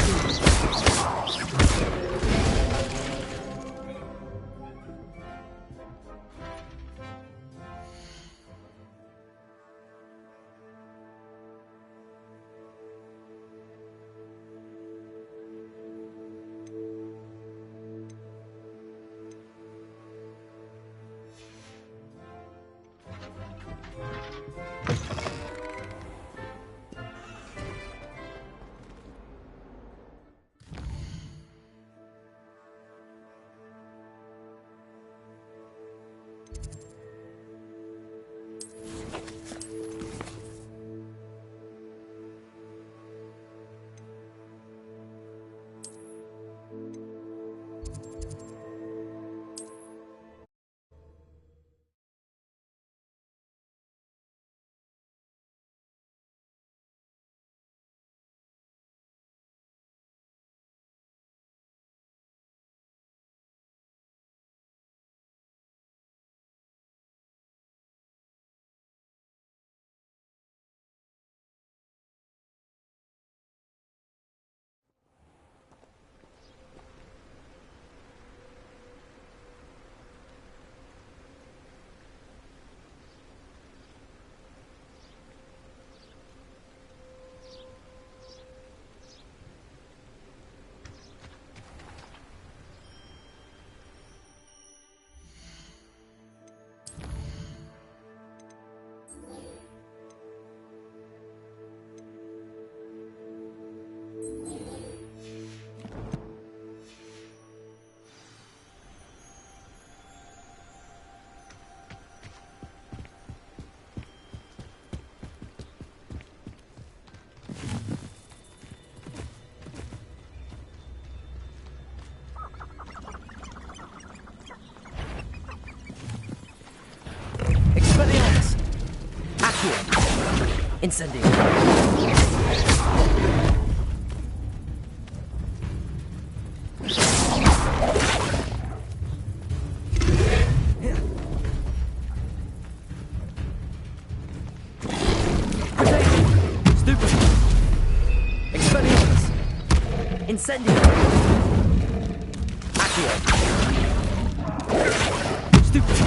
Incendio. Stupid. Expelliarmus. Incendio. Accio. Stupid.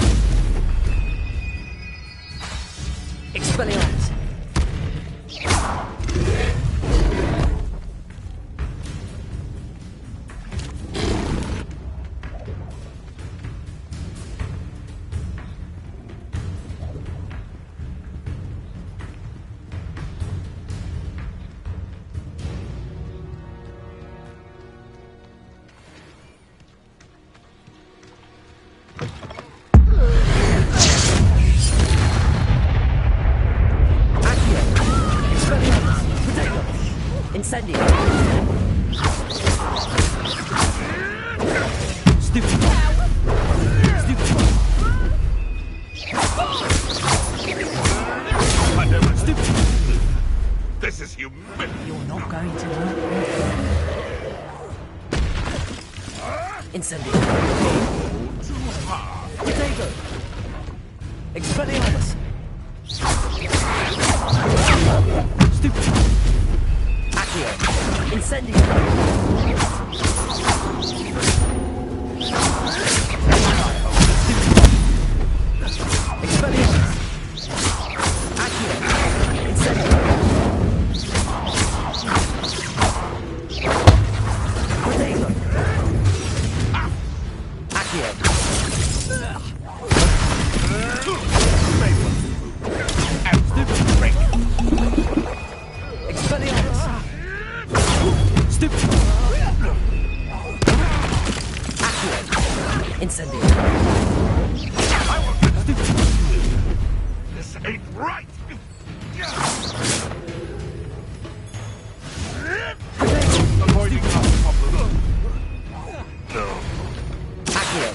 Expelliarmus. Incendio. Stupid. Stupid. Stupid. This is humiliating. You're not going to work. Incendio. Potato. Expelliarmus. Stupid. Accio. Incendio. Expelliarmus. Accio. Incendio. Potato. Accio. Expelliarmus. Stupid. Accio. Incendio. I want to... This ain't right. Avoiding our problem. No. Accio.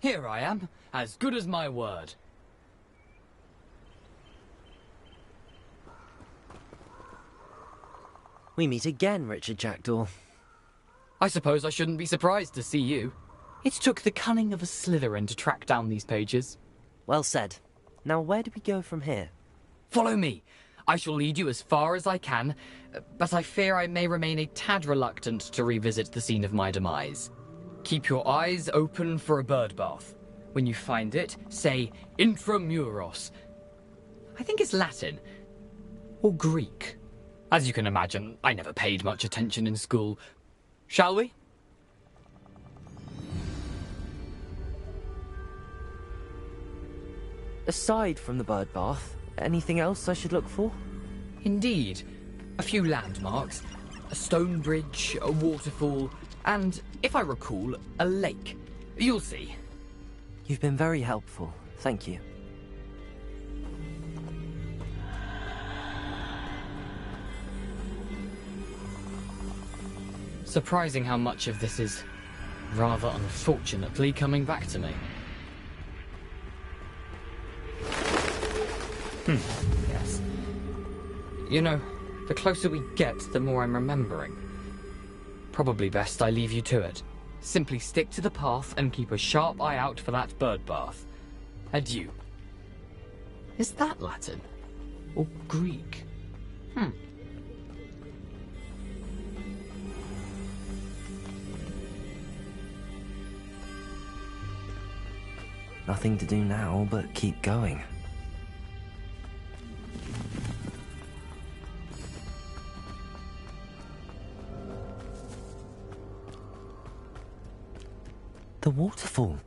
Here I am, as good as my word. We meet again, Richard Jackdaw. I suppose I shouldn't be surprised to see you. It took the cunning of a Slytherin to track down these pages. Well said. Now where do we go from here? Follow me. I shall lead you as far as I can, but I fear I may remain a tad reluctant to revisit the scene of my demise. Keep your eyes open for a bird bath. When you find it, say intramuros. I think it's Latin. Or Greek. As you can imagine, I never paid much attention in school. Shall we? Aside from the bird bath, anything else I should look for? Indeed. A few landmarks. A stone bridge, a waterfall, and, if I recall, a lake. You'll see. You've been very helpful. Thank you. Surprising how much of this is, rather unfortunately, coming back to me. Yes. You know, the closer we get, the more I'm remembering. Probably best I leave you to it. Simply stick to the path and keep a sharp eye out for that bird bath. Adieu. Is that Latin? Or Greek? Nothing to do now but keep going. The waterfall.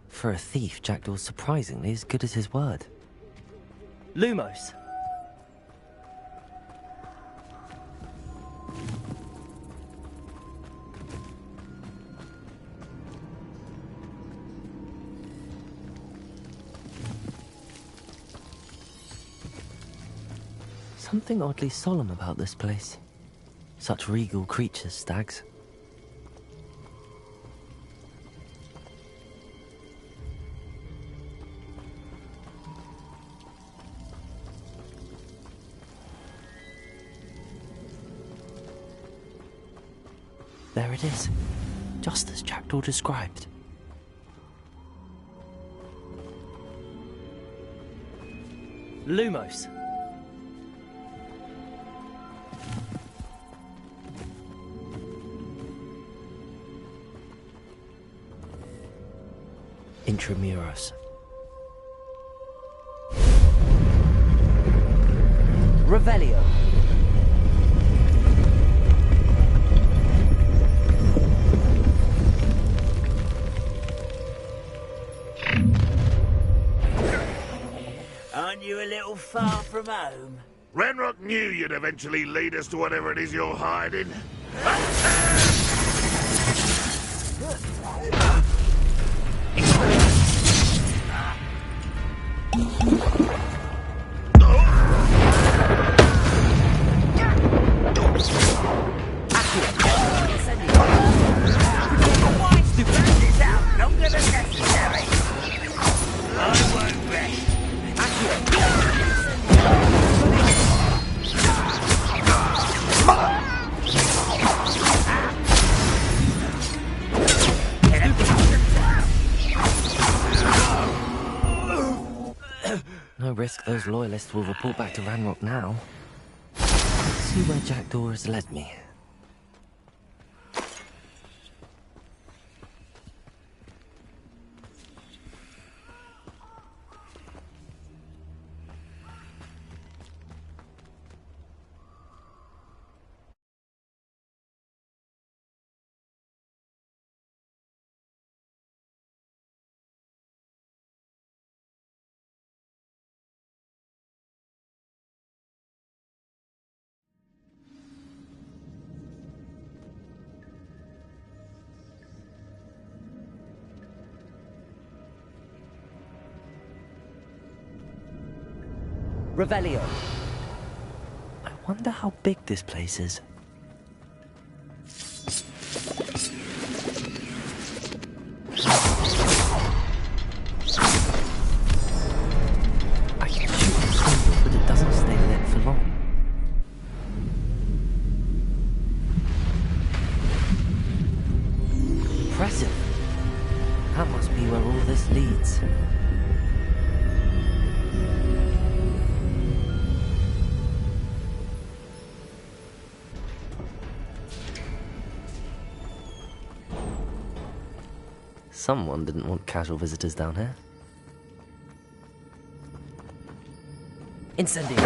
For a thief, Jackdaw's surprisingly as good as his word. Lumos. Something oddly solemn about this place. Such regal creatures, stags. There it is, just as Jackdaw described. Lumos. Intramuros. Revelio. Aren't you a little far from home? Ranrock knew you'd eventually lead us to whatever it is you're hiding. No risk those loyalists will report back to Ranrock now. Let's see where Jackdaw has led me. Revelio. I wonder how big this place is. I can shoot the symbol, but it doesn't stay lit for long. Impressive. That must be where all this leads. Someone didn't want casual visitors down here. Incendio.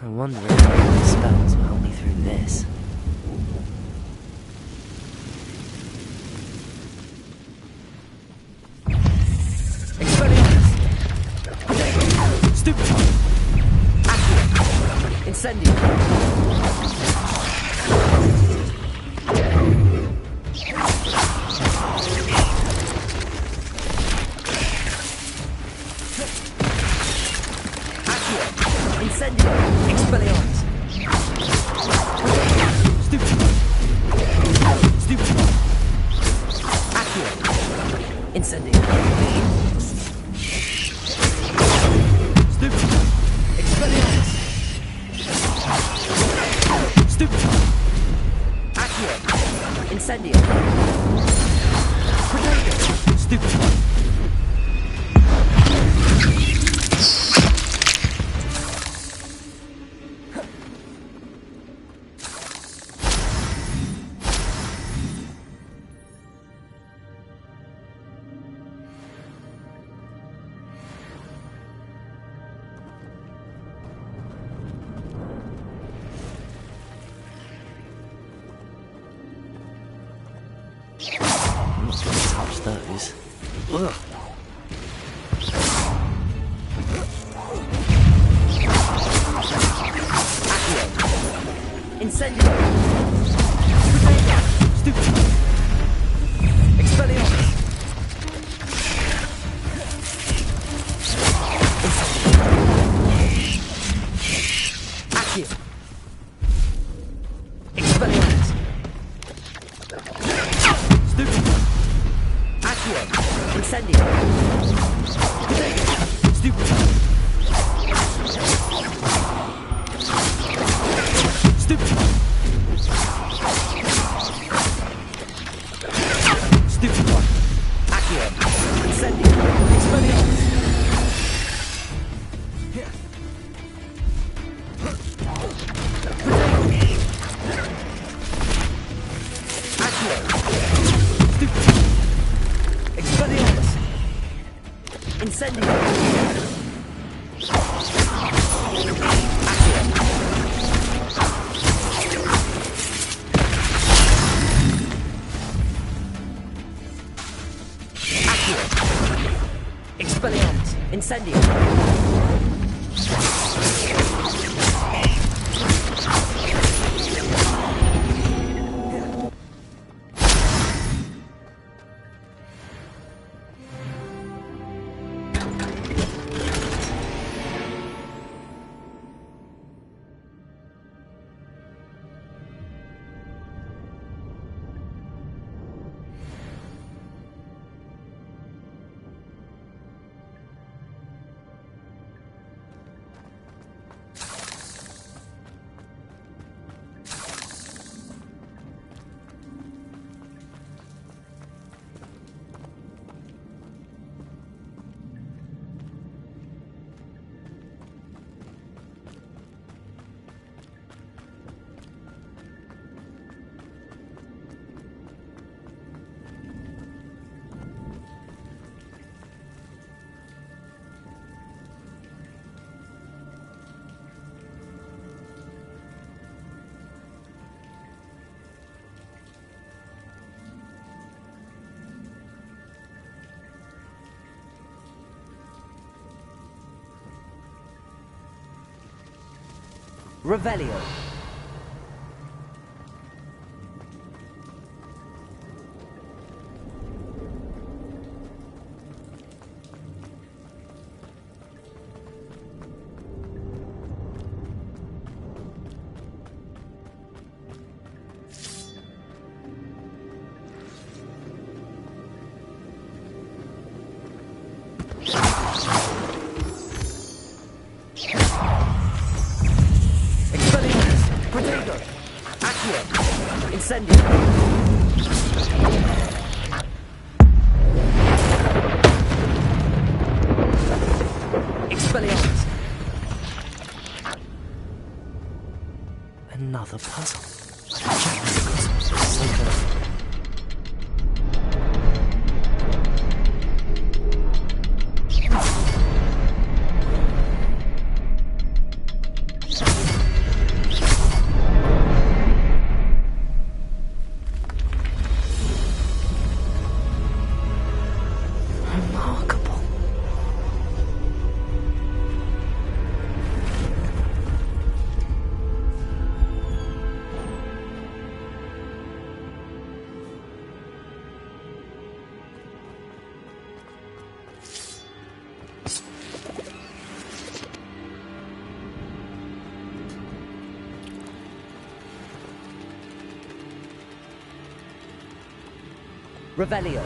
I wonder if the spells will help me through this. Stupid. Incendio. Incendio. Expelliarmus. Stupid. Stupid. Accio. Incendio. Stupid. Expelliarmus. Stupid. Accio. Incendio. Protego. Stupid. I'm not going to touch those. Ugh. Incendio! Stupid! Expelliarmus! Accio! Expelliarmus! Stupid! Accio! Incendio! Stupid! Stupid! Stupid one. Accio. Incendio. Expelliarmus. Accio. Stupid. Expelliarmus. Incendio. Expelliarmus! Incendio! Revelio. Incendio! Expelliarmus! Another puzzle. Japanese puzzles are so good. Revelio.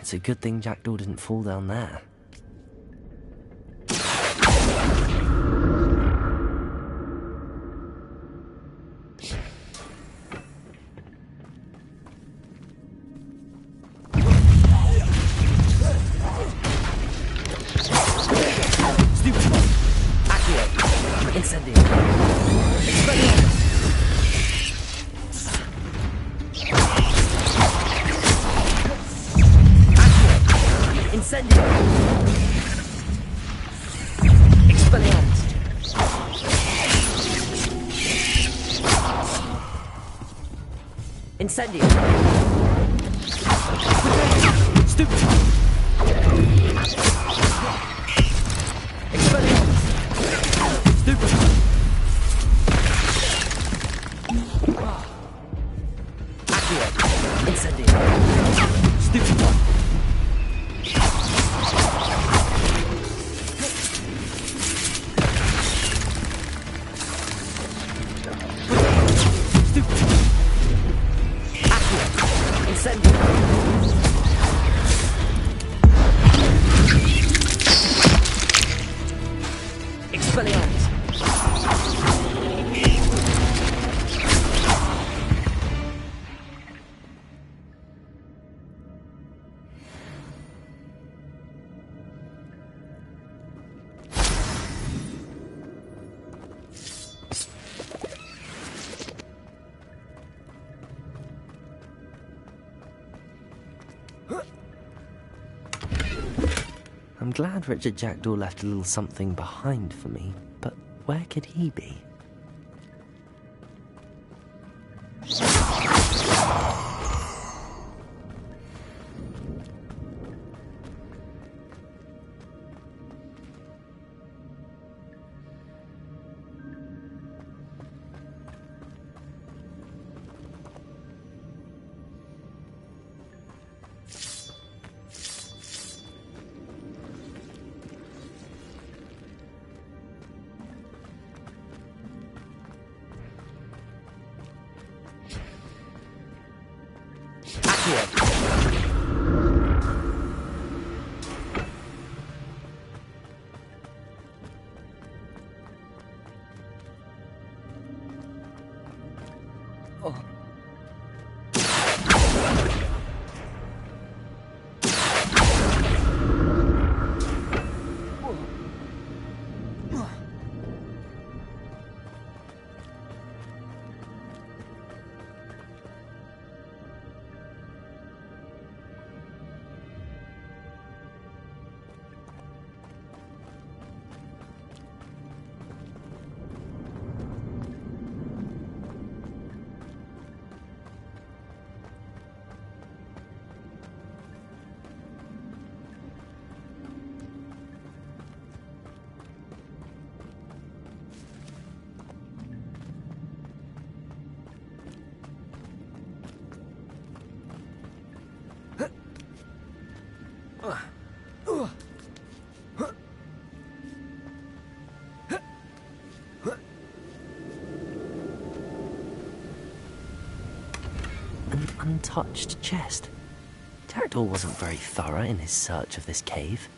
It's a good thing Jackdaw didn't fall down there. Stupid one. Incendio! Stupid! Expelliarmus! Stupid! Accio! Incendio! Stupid one! Expelliarmus! I'm glad Richard Jackdaw left a little something behind for me, but where could he be? An untouched chest. Jackdaw wasn't very thorough in his search of this cave.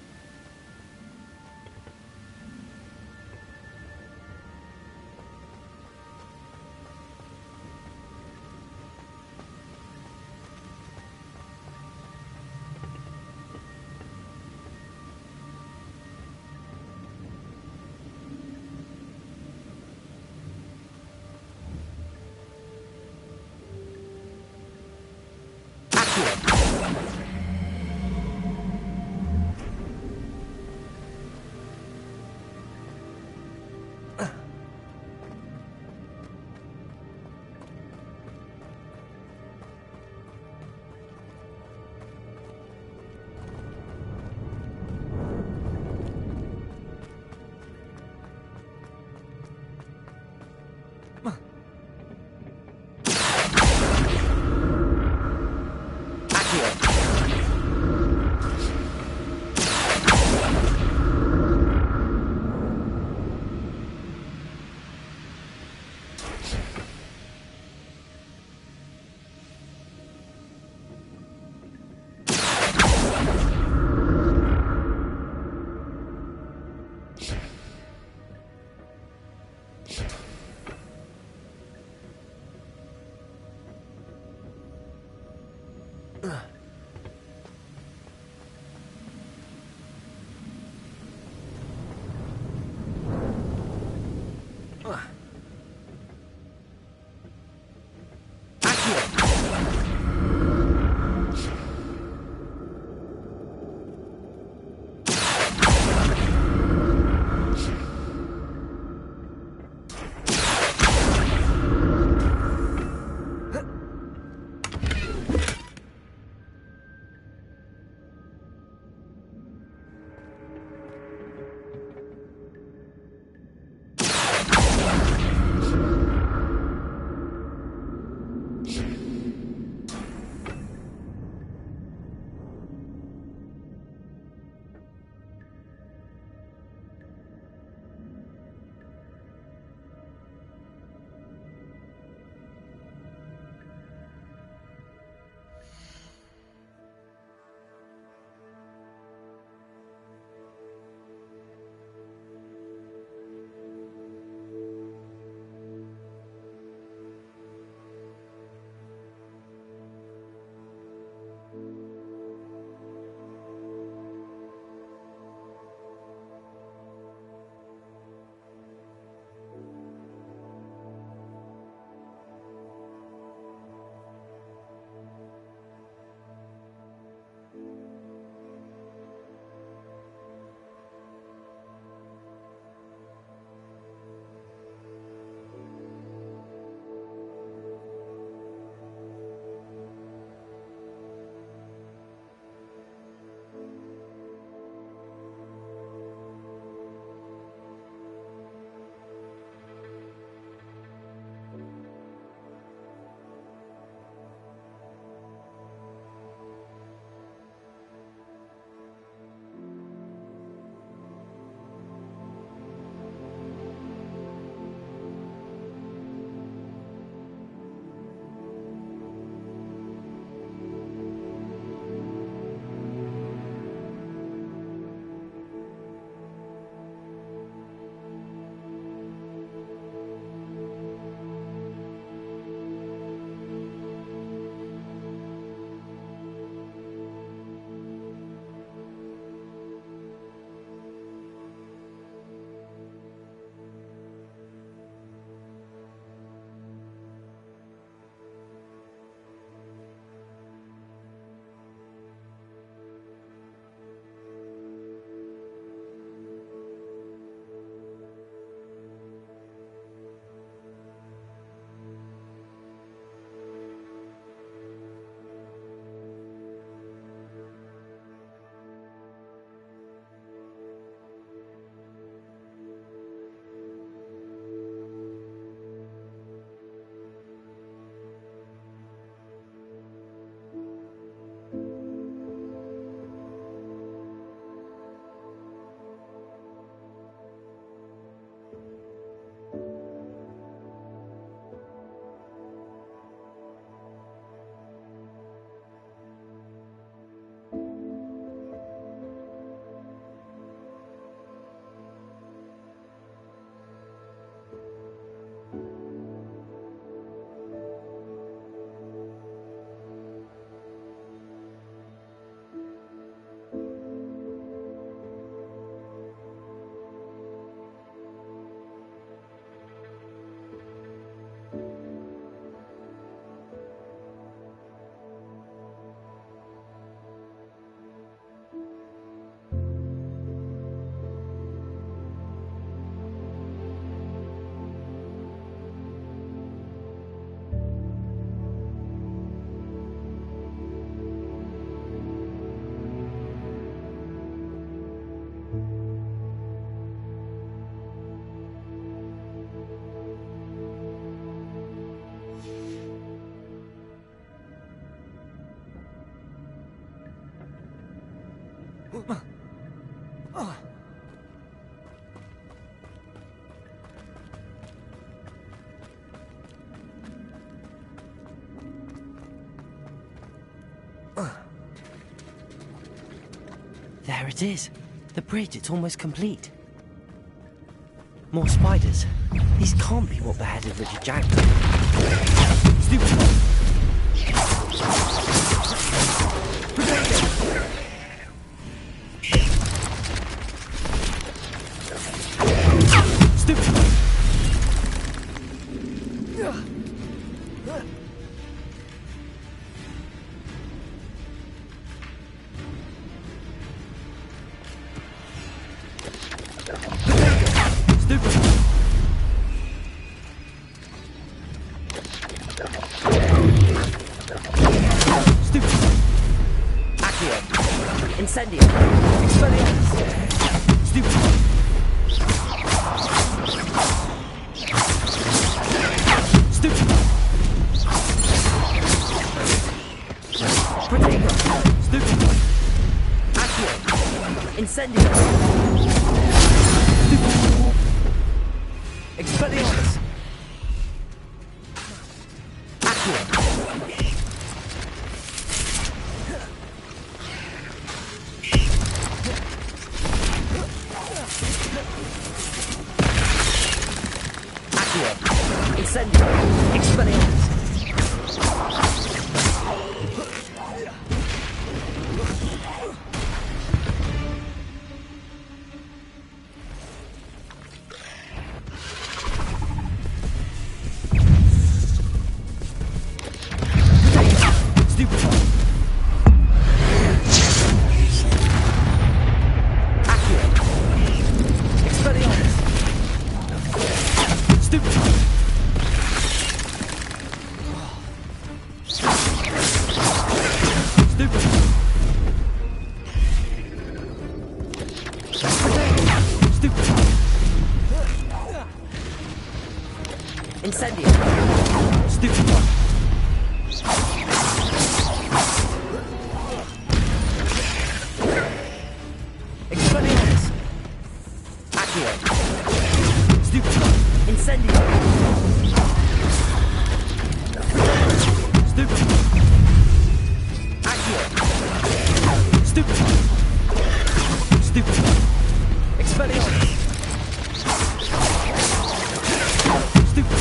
There it is. The bridge, it's almost complete. More spiders. These can't be what beheaded Richard Jackson. Stupid one. Stupid one. Incendio. Expelliarmus. Stupid. Stupid. Protego. Stupid. Accio. Incendio. Stupid. Expelliarmus. Accio. Incendio. Expelliarmus. Stupid. Accio. Expelliarmus. Stupid. Incendio. Stupid. Expelliarmus. Accio. Stupid. Incendio. Stupid. Accio. Stupid. Stupid. Expelliarmus. Stupid.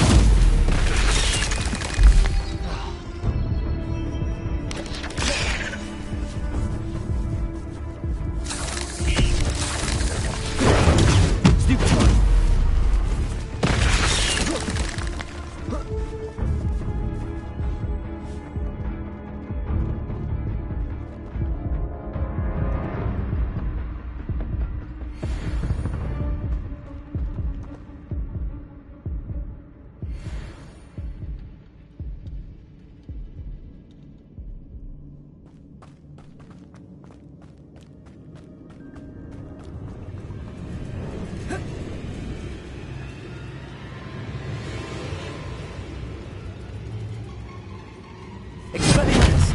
Expelliarmus.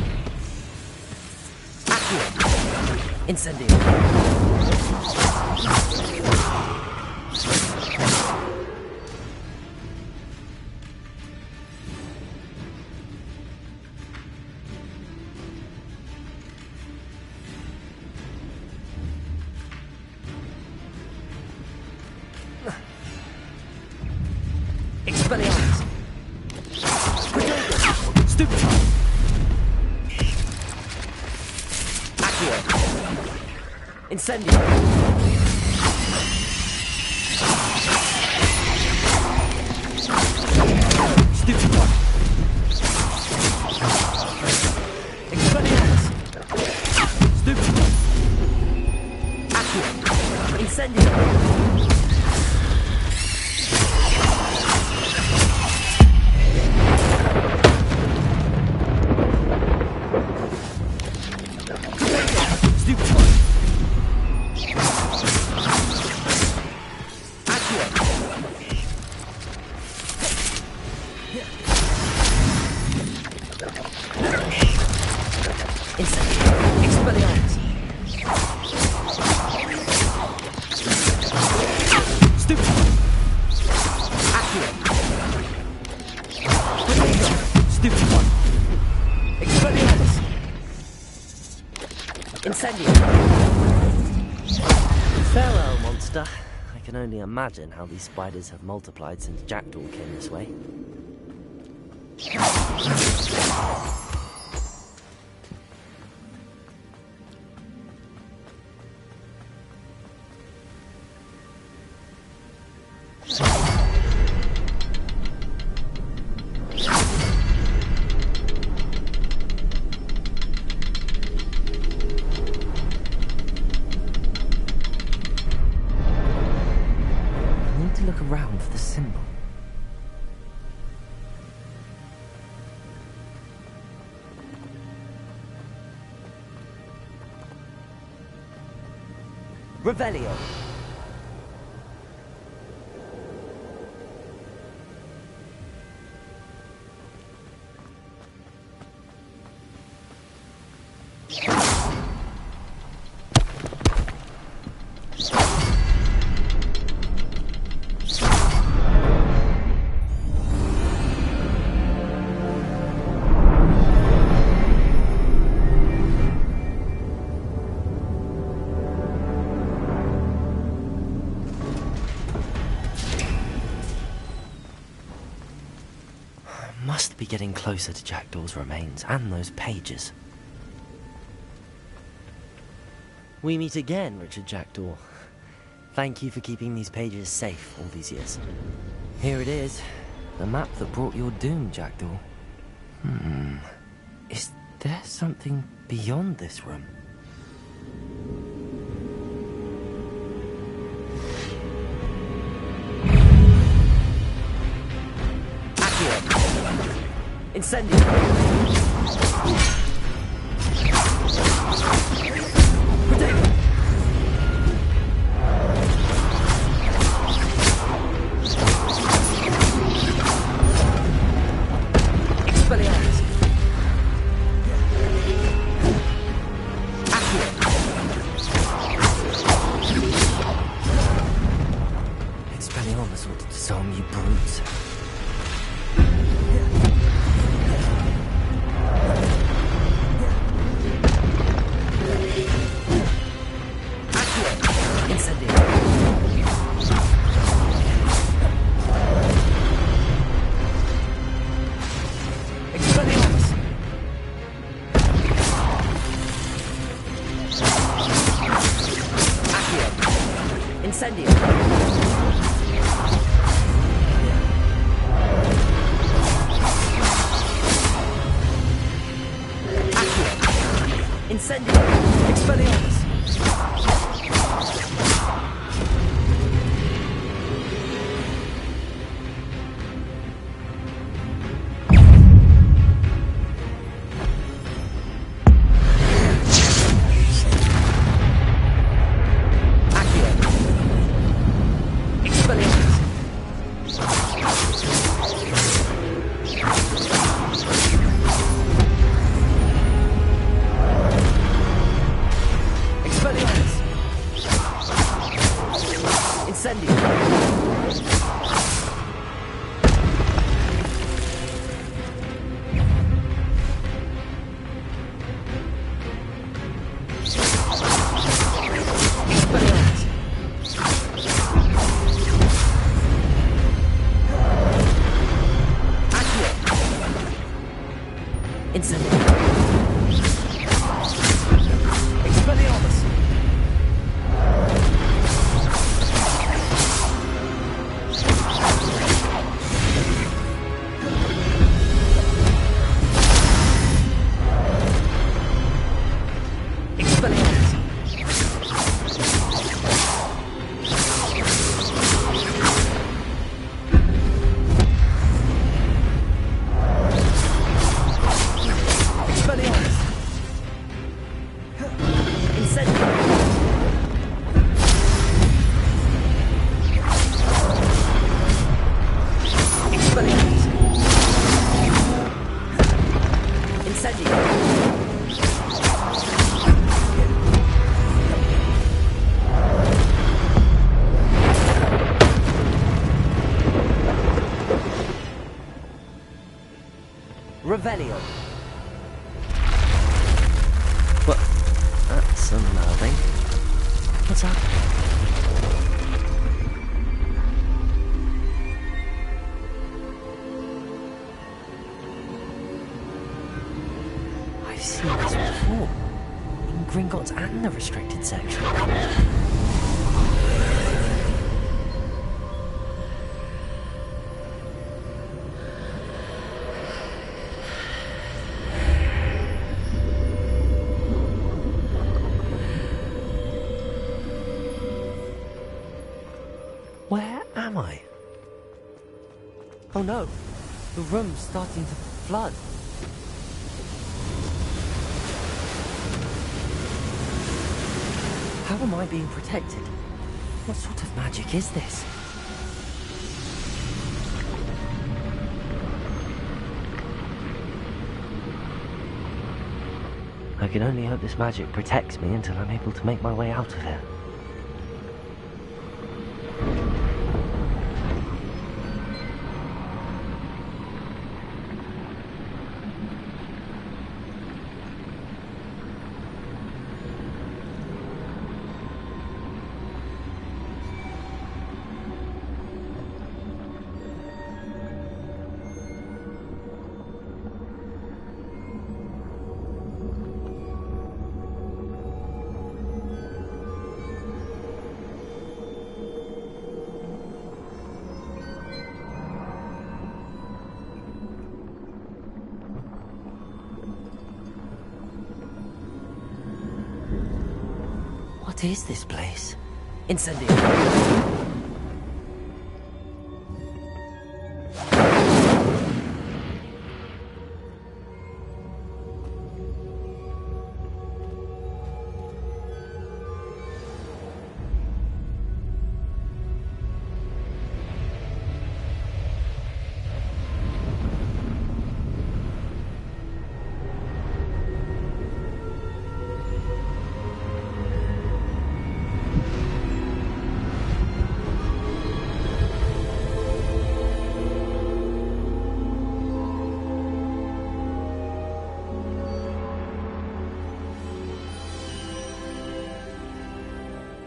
Accio. Incendio. Expelliarmus. Stupid. Accio. Incendio. Stupid one. Expelliarmus. Stupid. Accio. Incendio. Stupid one. Accio. Incendio. Expelliarmus. Stupid. Accio. Stupid one. Expelliarmus. Incendio. monster. I can only imagine how these spiders have multiplied since Jackdaw came this way. Look around for the symbol. Revelio. Must be getting closer to Jackdaw's remains and those pages. We meet again, Richard Jackdaw. Thank you for keeping these pages safe all these years. Here it is, the map that brought your doom, Jackdaw. Is there something beyond this room? Incendio. Expelliarmus. Accio. Expelliarmus ought to disarm you brutes. Revelio. But that's unnerving. What's happening? I've seen this before. In Gringotts and the restricted section. Where am I? Oh no, the room's starting to flood. How am I being protected? What sort of magic is this? I can only hope this magic protects me until I'm able to make my way out of here. What is this place? Incendio!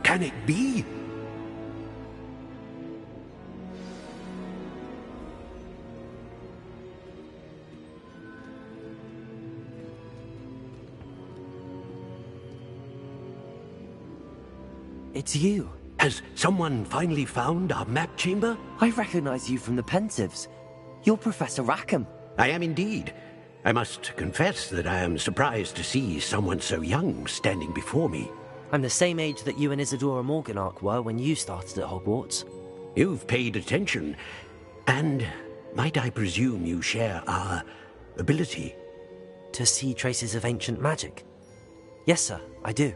Can it be? It's you. Has someone finally found our map chamber? I recognize you from the Pensives. You're Professor Rackham. I am indeed. I must confess that I am surprised to see someone so young standing before me. I'm the same age that you and Isadora Morganach were when you started at Hogwarts. You've paid attention, and might I presume you share our ability? To see traces of ancient magic? Yes, sir, I do.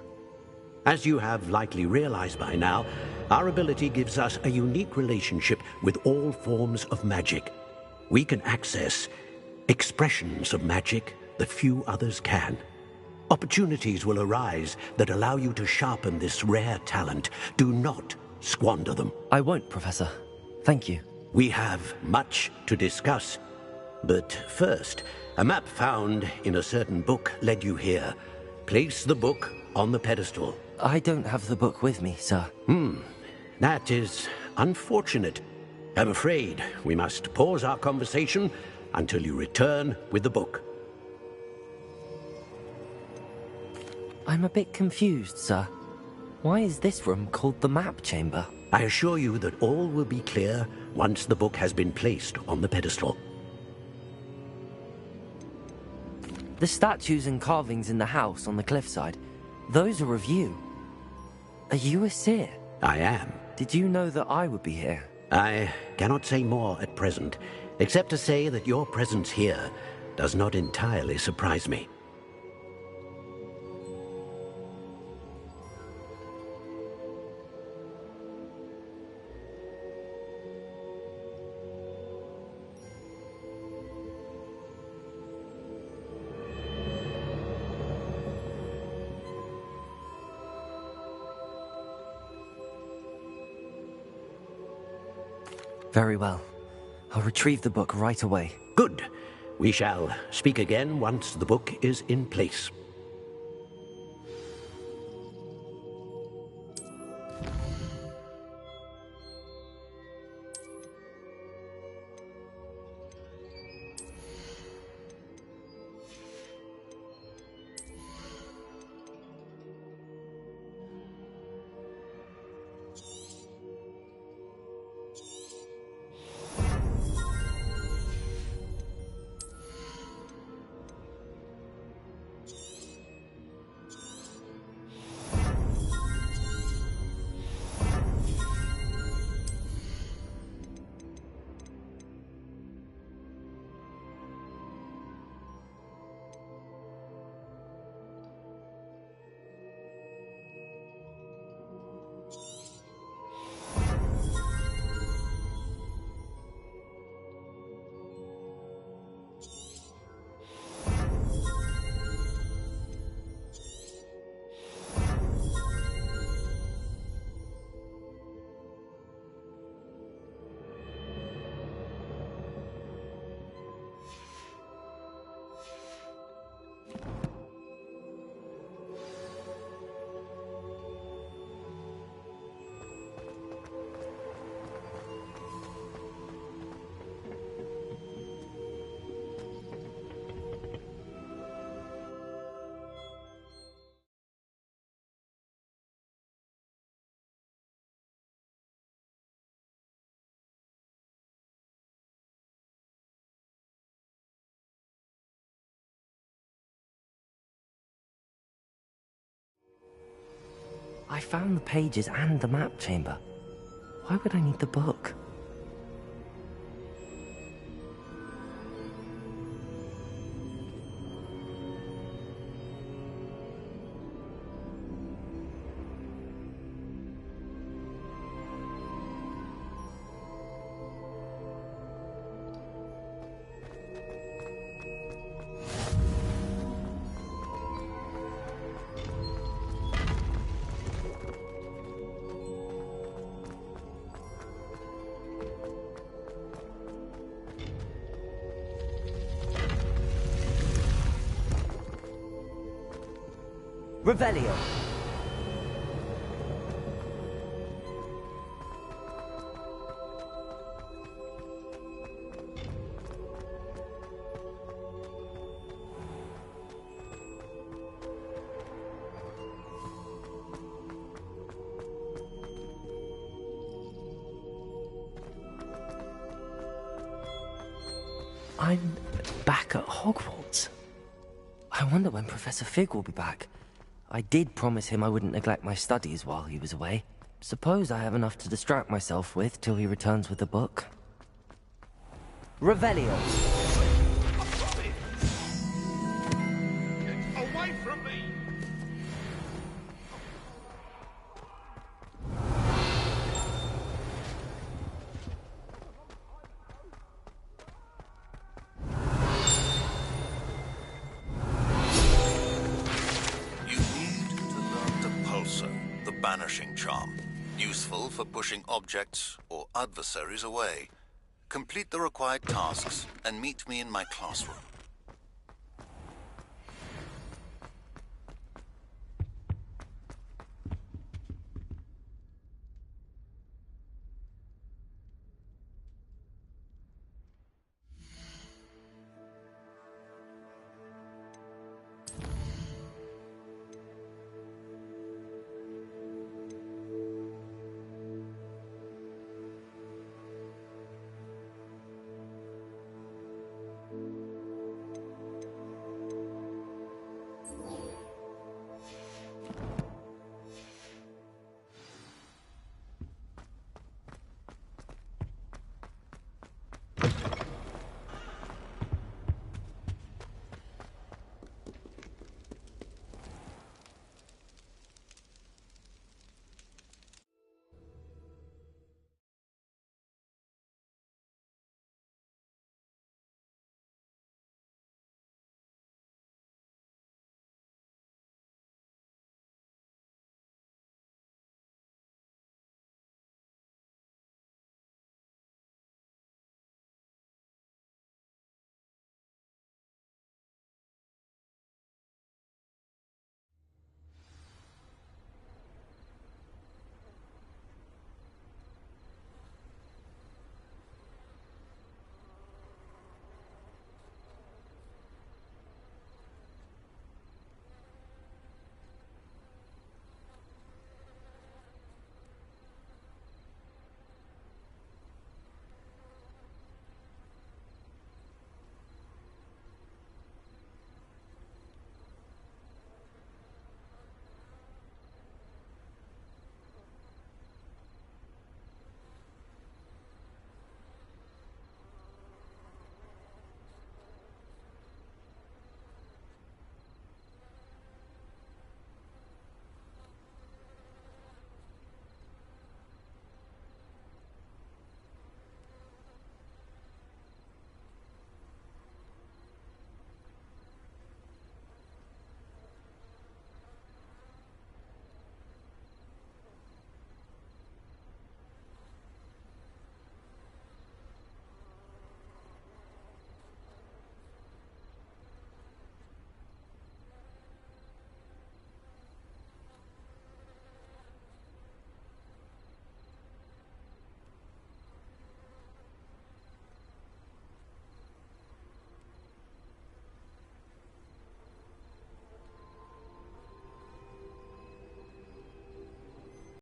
As you have likely realized by now, our ability gives us a unique relationship with all forms of magic. We can access expressions of magic that few others can. Opportunities will arise that allow you to sharpen this rare talent. Do not squander them. I won't, Professor. Thank you. We have much to discuss. But first, a map found in a certain book led you here. Place the book on the pedestal. I don't have the book with me, sir. That is unfortunate. I'm afraid we must pause our conversation until you return with the book. I'm a bit confused, sir. Why is this room called the map chamber? I assure you that all will be clear once the book has been placed on the pedestal. The statues and carvings in the house on the cliffside, those are of you. Are you a seer? I am. Did you know that I would be here? I cannot say more at present, except to say that your presence here does not entirely surprise me. Very well. I'll retrieve the book right away. Good. We shall speak again once the book is in place. I found the pages and the map chamber. Why would I need the book? Revelio. I'm back at Hogwarts. I wonder when Professor Fig will be back. I did promise him I wouldn't neglect my studies while he was away. Suppose I have enough to distract myself with till he returns with the book. Revelio. Away from me! The banishing charm, useful for pushing objects or adversaries away. Complete the required tasks and meet me in my classroom.